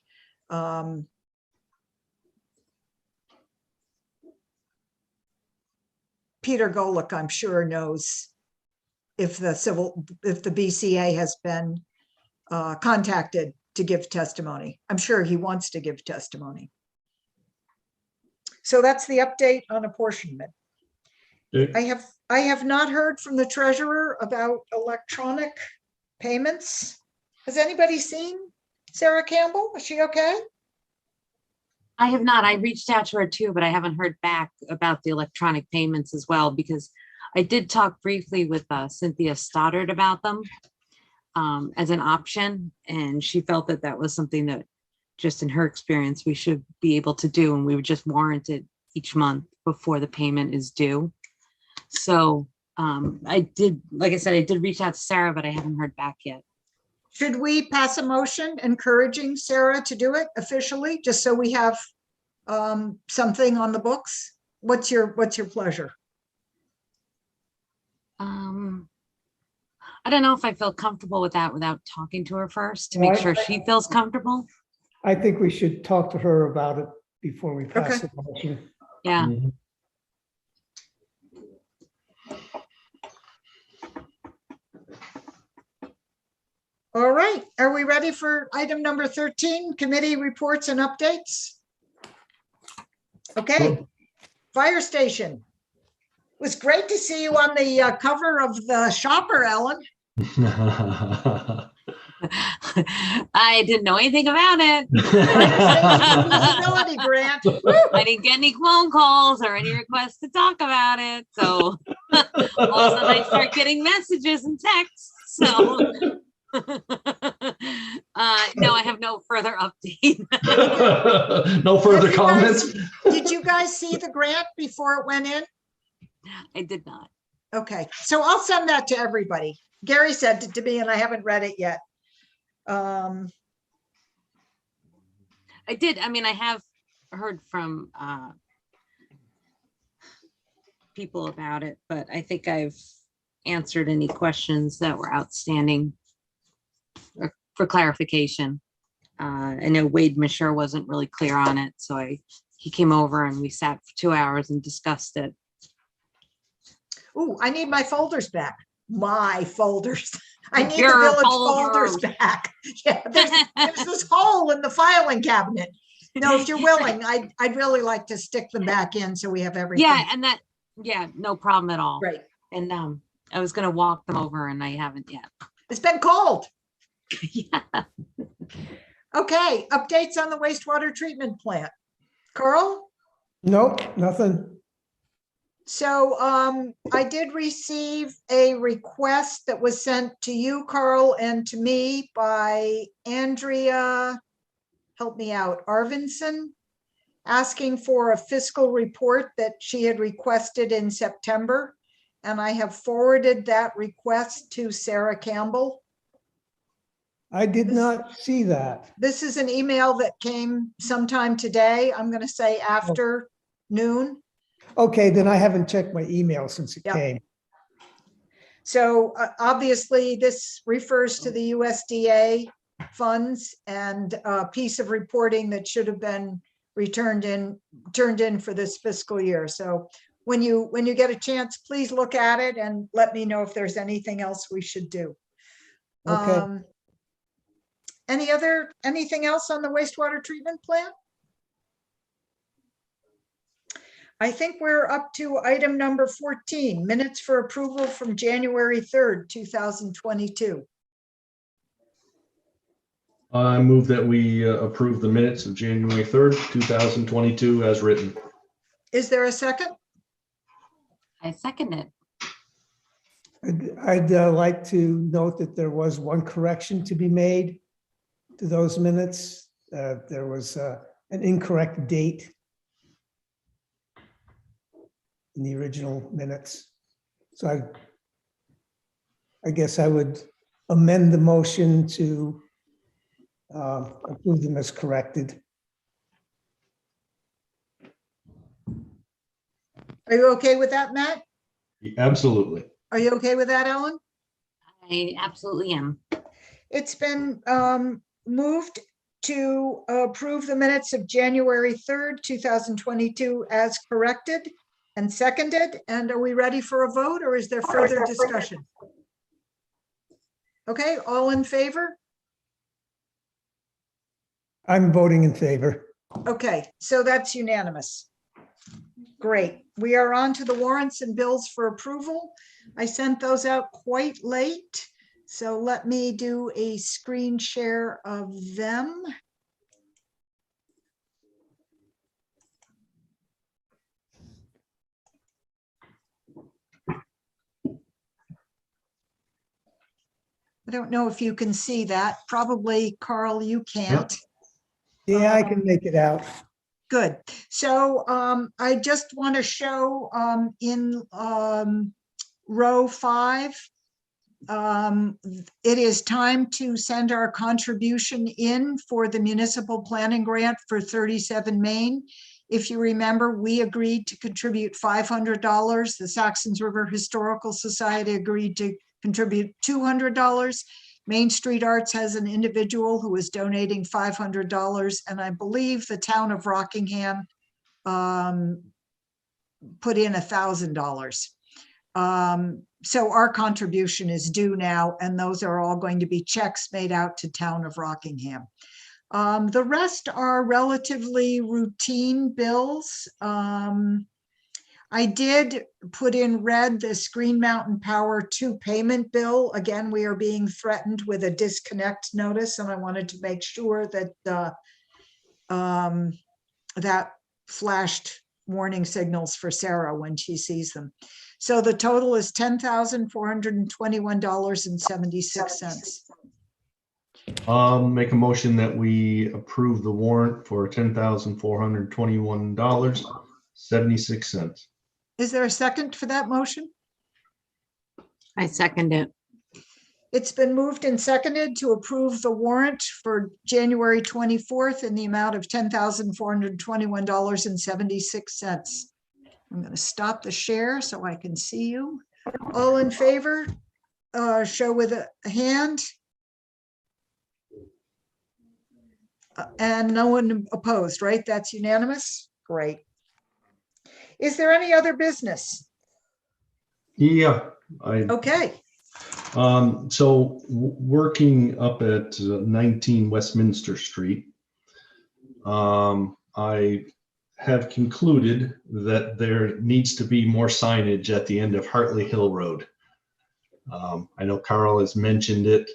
Peter Golick, I'm sure, knows if the BCA has been contacted to give testimony. I'm sure he wants to give testimony. So that's the update on apportionment. Okay. I have not heard from the treasurer about electronic payments. Has anybody seen Sarah Campbell? Is she okay? I have not. I reached out to her too, but I haven't heard back about the electronic payments as well, because I did talk briefly with Cynthia Stoddard about them as an option. And she felt that that was something that, just in her experience, we should be able to do. And we would just warrant it each month before the payment is due. So I did, like I said, I did reach out to Sarah, but I haven't heard back yet. Should we pass a motion encouraging Sarah to do it officially, just so we have something on the books? What's your pleasure? I don't know if I feel comfortable with that without talking to her first to make sure she feels comfortable. I think we should talk to her about it before we pass the motion. Yeah. Mhm. All right, are we ready for item number 13, committee reports and updates? Okay, Sure. Fire station. It was great to see you on the cover of the Shopper, Ellen. I didn't know anything about it. Disability grant. I didn't get any phone calls or any requests to talk about it. So all of a sudden I start getting messages and texts. So no, I have no further update. No further comments? Did you guys see the grant before it went in? I did not. Okay, so I'll send that to everybody. Gary sent it to me and I haven't read it yet. I did. I mean, I have heard from people about it, but I think I've answered any questions that were outstanding for clarification. I know Wade Misher wasn't really clear on it, so he came over and we sat for 2 hours and discussed it. Ooh, I need my folders back. My folders. I need Your the village folders. folders back. Yeah, there's this hole in the filing cabinet. No, if you're willing, I'd really like to stick them back in so we have everything. Yeah, and no problem at all. Great. And I was gonna walk them over and I haven't yet. It's been cold. Yeah. Okay, updates on the wastewater treatment plant. Carl? Nope, nothing. So I did receive a request that was sent to you, Carl, and to me by Andrea, help me out, Arvinson, asking for a fiscal report that she had requested in September. And I have forwarded that request to Sarah Campbell. I did not see that. This is an email that came sometime today. I'm going to say after noon. Okay, then I haven't checked my email since it Yep. came. So obviously this refers to the USDA funds and a piece of reporting that should have been turned in for this fiscal year. So when you get a chance, please look at it and let me know if there's anything else we should do. Okay. Anything else on the wastewater treatment plant? I think we're up to item number 14, minutes for approval from January 3rd, 2022. I move that we approve the minutes of January 3rd, 2022 as written. Is there a second? I second it. I'd like to note that there was one correction to be made to those minutes. There was an incorrect date in the original minutes. So I I guess I would amend the motion to approve them as corrected. Are you okay with that, Matt? Absolutely. Are you okay with that, Ellen? I absolutely am. It's been moved to approve the minutes of January 3rd, 2022 as corrected and seconded. And are we ready for a vote, or is there further discussion? Okay, all in favor? I'm voting in favor. Okay, so that's unanimous. Great. We are on to the warrants and bills for approval. I sent those out quite late, so let me do a screen share of them. I don't know if you can see that. Probably, Carl, you can't. Yeah, I can make it out. Good. So I just want to show in row 5, it is time to send our contribution in for the municipal planning grant for 37 Main. If you remember, we agreed to contribute $500. The Saxtons River Historical Society agreed to contribute $200. Main Street Arts has an individual who is donating $500, and I believe the town of Rockingham put in $1,000. So our contribution is due now, and those are all going to be checks made out to town of Rockingham. The rest are relatively routine bills. I did put in red the Green Mountain Power 2 payment bill. Again, we are being threatened with a disconnect notice, and I wanted to make sure that that flashed warning signals for Sarah when she sees them. So the total is $10,421.76. Make a motion that we approve the warrant for $10,421.76. Is there a second for that motion? I second it. It's been moved and seconded to approve the warrant for January 24th in the amount of $10,421.76. I'm going to stop the share so I can see you. All in favor, show with a hand. And no one opposed, right? That's unanimous. Great. Is there any other business? Yeah, Okay. So working up at 19 Westminster Street, I have concluded that there needs to be more signage at the end of Hartley Hill Road. I know Carl has mentioned it.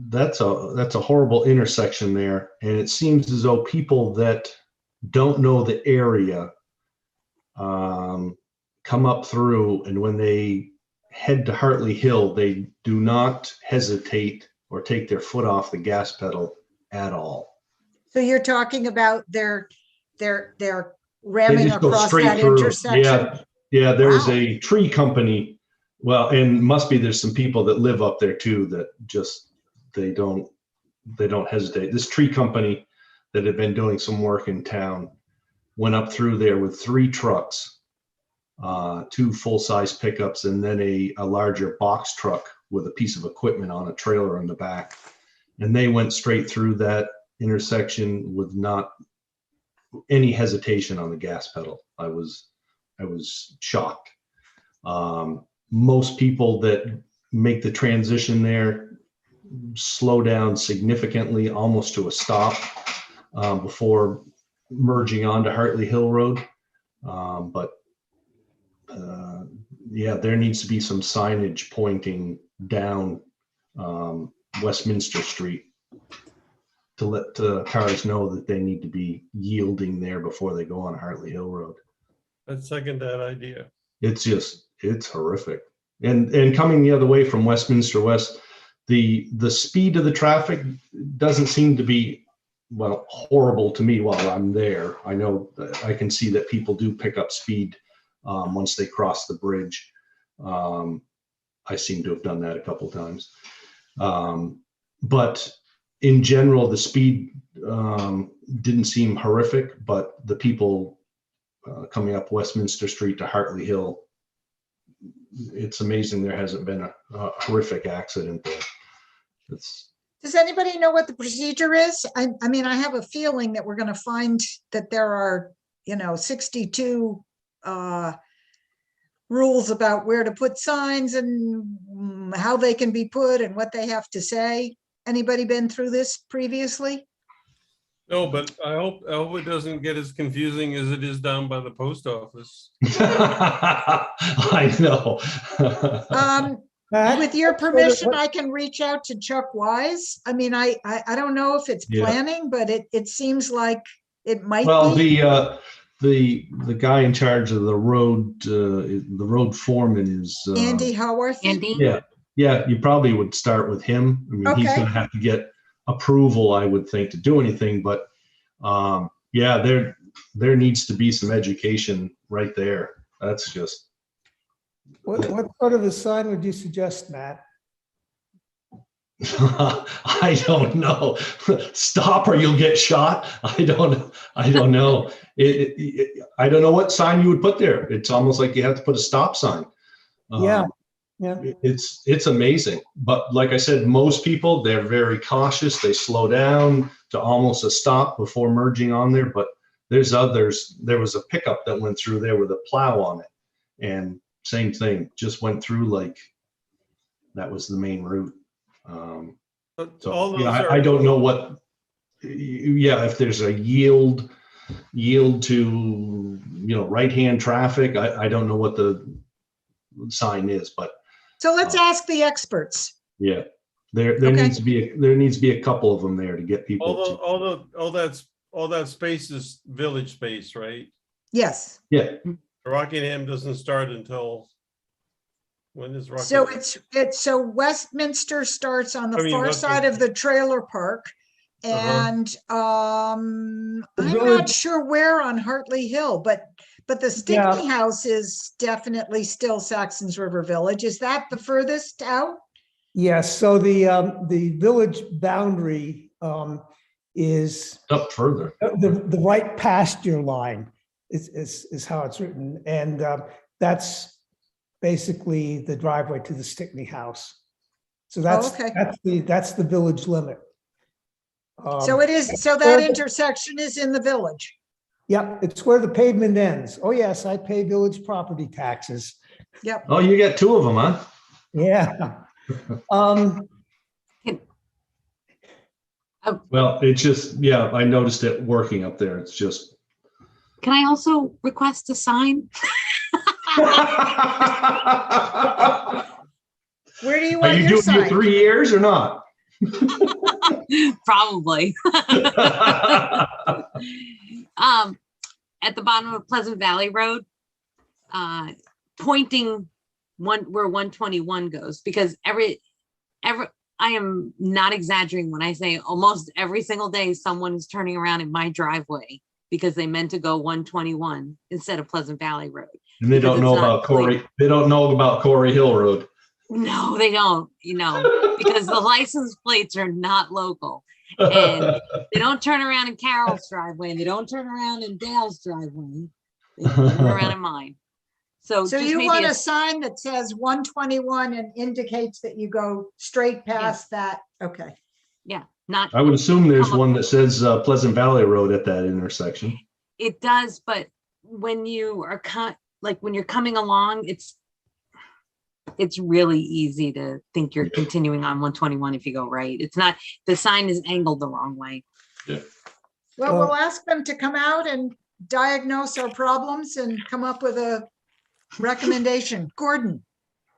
That's a horrible intersection there, and it seems as though people that don't know the area come up through, and when they head to Hartley Hill, they do not hesitate or take their foot off the gas pedal at all. So you're talking about they're They ramming just go across straight that through. intersection? Yeah, there's Wow. a tree company. Well, and must be there's some people that live up there too that just they don't hesitate. This tree company that had been doing some work in town went up through there with 3 trucks, 2 full-size pickups, and then a larger box truck with a piece of equipment on a trailer in the back. And they went straight through that intersection with not any hesitation on the gas pedal. I was shocked. Most people that make the transition there slow down significantly, almost to a stop, before merging onto Hartley Hill Road. Yeah, there needs to be some signage pointing down Westminster Street to let cars know that they need to be yielding there before they go on Hartley Hill Road. I'd second that idea. It's horrific. And coming the other way from Westminster West, the speed of the traffic doesn't seem to be, well, horrible to me while I'm there. I know that I can see that people do pick up speed once they cross the bridge. I seem to have done that a couple times. But in general, the speed didn't seem horrific, but the people coming up Westminster Street to Hartley Hill, it's amazing there hasn't been a horrific accident there. Does anybody know what the procedure is? I mean, I have a feeling that we're going to find that there are, 62 rules about where to put signs and how they can be put and what they have to say. Anybody been through this previously? No, but I hope it doesn't get as confusing as it is down by the post office. I know. With your permission, I can reach out to Chuck Wise. I mean, I don't know if it's planning, but it seems like it might be. The guy in charge of the road foreman is Andy Howarth. Andy? Yeah, you probably would start with him. I mean, he's Okay. going to have to get approval, I would think, to do anything, but there needs to be some education right there. That's just. What sort of a sign would you suggest, Matt? I don't know. Stop or you'll get shot. I don't know. I don't know what sign you would put there. It's almost like you have to put a stop sign. Yeah. It's amazing. But like I said, most people, they're very cautious. They slow down to almost a stop before merging on there. But there's others. There was a pickup that went through there with a plow on it. And same thing, just went through like that was the main route. I don't know what, if there's a yield to, right-hand traffic. I don't know what the sign is, but. So let's ask the experts. Yeah, there needs to be a couple of them there to get people. All that space is village space, right? Yes. Yeah. Rockingham doesn't start until, when is Rockingham? So Westminster starts on the far side of the trailer park. And I'm not sure where on Hartley Hill, but the Stickney House is definitely still Saxons River Village. Is that the furthest out? Yes, so the village boundary is Up further. the right pasture line is how it's written. And that's basically the driveway to the Stickney House. So that's the village limit. So it is, so that intersection is in the village. Yep, it's where the pavement ends. Oh, yes, I pay village property taxes. Yep. Oh, you got two of them, huh? Yeah. Well, it's just, I noticed it working up there. It's just. Can I also request a sign? Where do you Are want you your doing sign? your 3 years or not? Probably. At the bottom of Pleasant Valley Road, pointing where 121 goes, because every I am not exaggerating when I say almost every single day someone is turning around in my driveway because they meant to go 121 instead of Pleasant Valley Road. And they don't know about Corey. They don't know about Corey Hill Road. No, they don't, because the license plates are not local. And they don't turn around in Carol's driveway, and they don't turn around in Dale's driveway. They turn around in mine. So you want a sign that says 121 and indicates that you go straight past that? Okay. Yeah, not. I would assume there's one that says Pleasant Valley Road at that intersection. It does, but when you are when you're coming along, it's really easy to think you're continuing on 121 if you go right. It's not, the sign is angled the wrong way. Yeah. Well, we'll ask them to come out and diagnose our problems and come up with a recommendation. Gordon.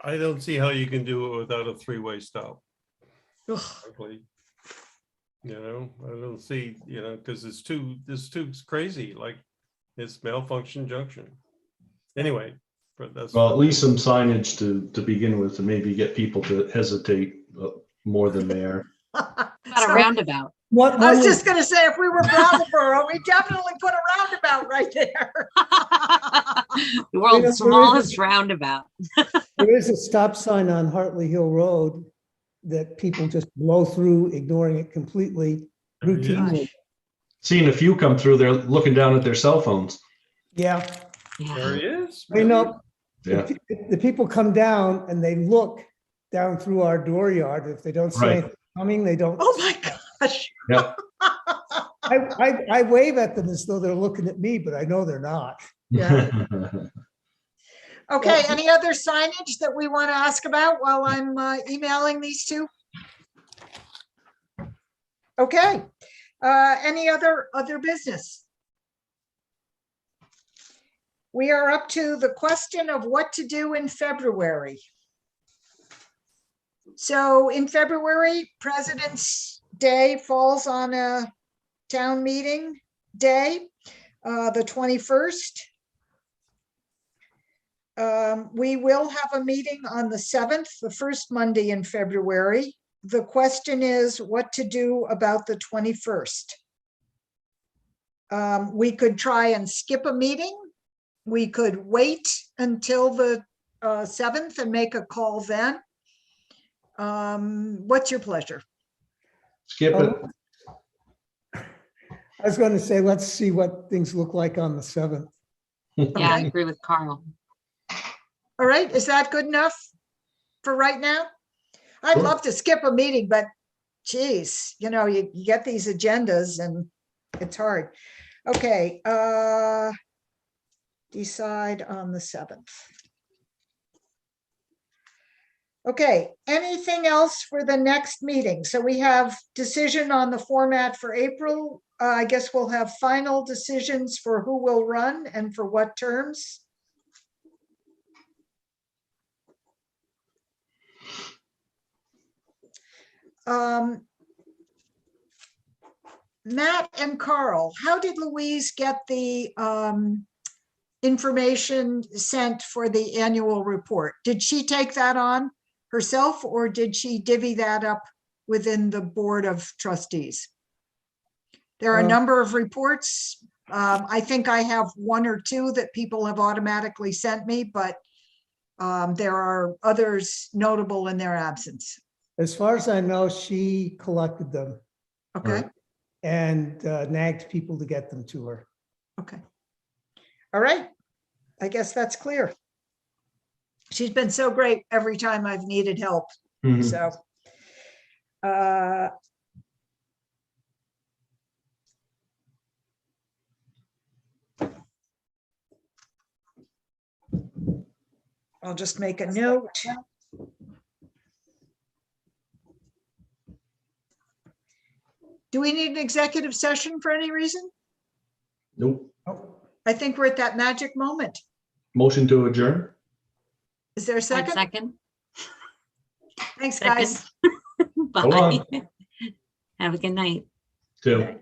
I don't see how you can do it without a three-way stop. Ugh. Frankly. I don't see, because it's too crazy, like it's malfunction junction. Anyway. But that's Well, at least some signage to begin with, to maybe get people to hesitate more than they are. About a roundabout. I was just going to say, if we were Brattleboro, we definitely put a roundabout right there. The world's smallest roundabout. There is a stop sign on Hartley Hill Road that people just blow through, ignoring it completely routinely. Seen a few come through there looking down at their cell phones. Yeah, There he is. you know, Yeah, the people come down and they look down through our dooryard. If they don't see Right. anything coming, they don't. Oh, my gosh. yeah. I wave at them as though they're looking at me, but I know they're not. Yeah. Okay, any other signage that we want to ask about while I'm emailing these two? Okay, any other business? We are up to the question of what to do in February. So in February, President's Day falls on a town meeting day, the 21st. We will have a meeting on the 7th, the first Monday in February. The question is what to do about the 21st. We could try and skip a meeting. We could wait until the 7th and make a call then. What's your pleasure? Skip it. I was going to say, let's see what things look like on the 7th. Yeah, I agree with Carl. All right, is that good enough for right now? I'd Sure. love to skip a meeting, but geez, you know, you get these agendas and it's hard. Okay, decide on the 7th. Okay, anything else for the next meeting? So we have decision on the format for April. I guess we'll have final decisions for who will run and for what terms. Matt and Carl, how did Louise get the information sent for the annual report? Did she take that on herself or did she divvy that up within the Board of Trustees? There are a number of reports. I think I have one or two that people have automatically sent me, but there are others notable in their absence. As far as I know, she collected them Okay, Right. and nagged people to get them to her. okay. All right. I guess that's clear. She's been so great every time I've needed help. Mhm. So, I'll just make a note. Do we need an executive session for any reason? Nope. I think we're at that magic moment. Motion to adjourn? Is there a I'd second? second. Thanks, Second. guys. Hold on. Bye. Have a good night. Two.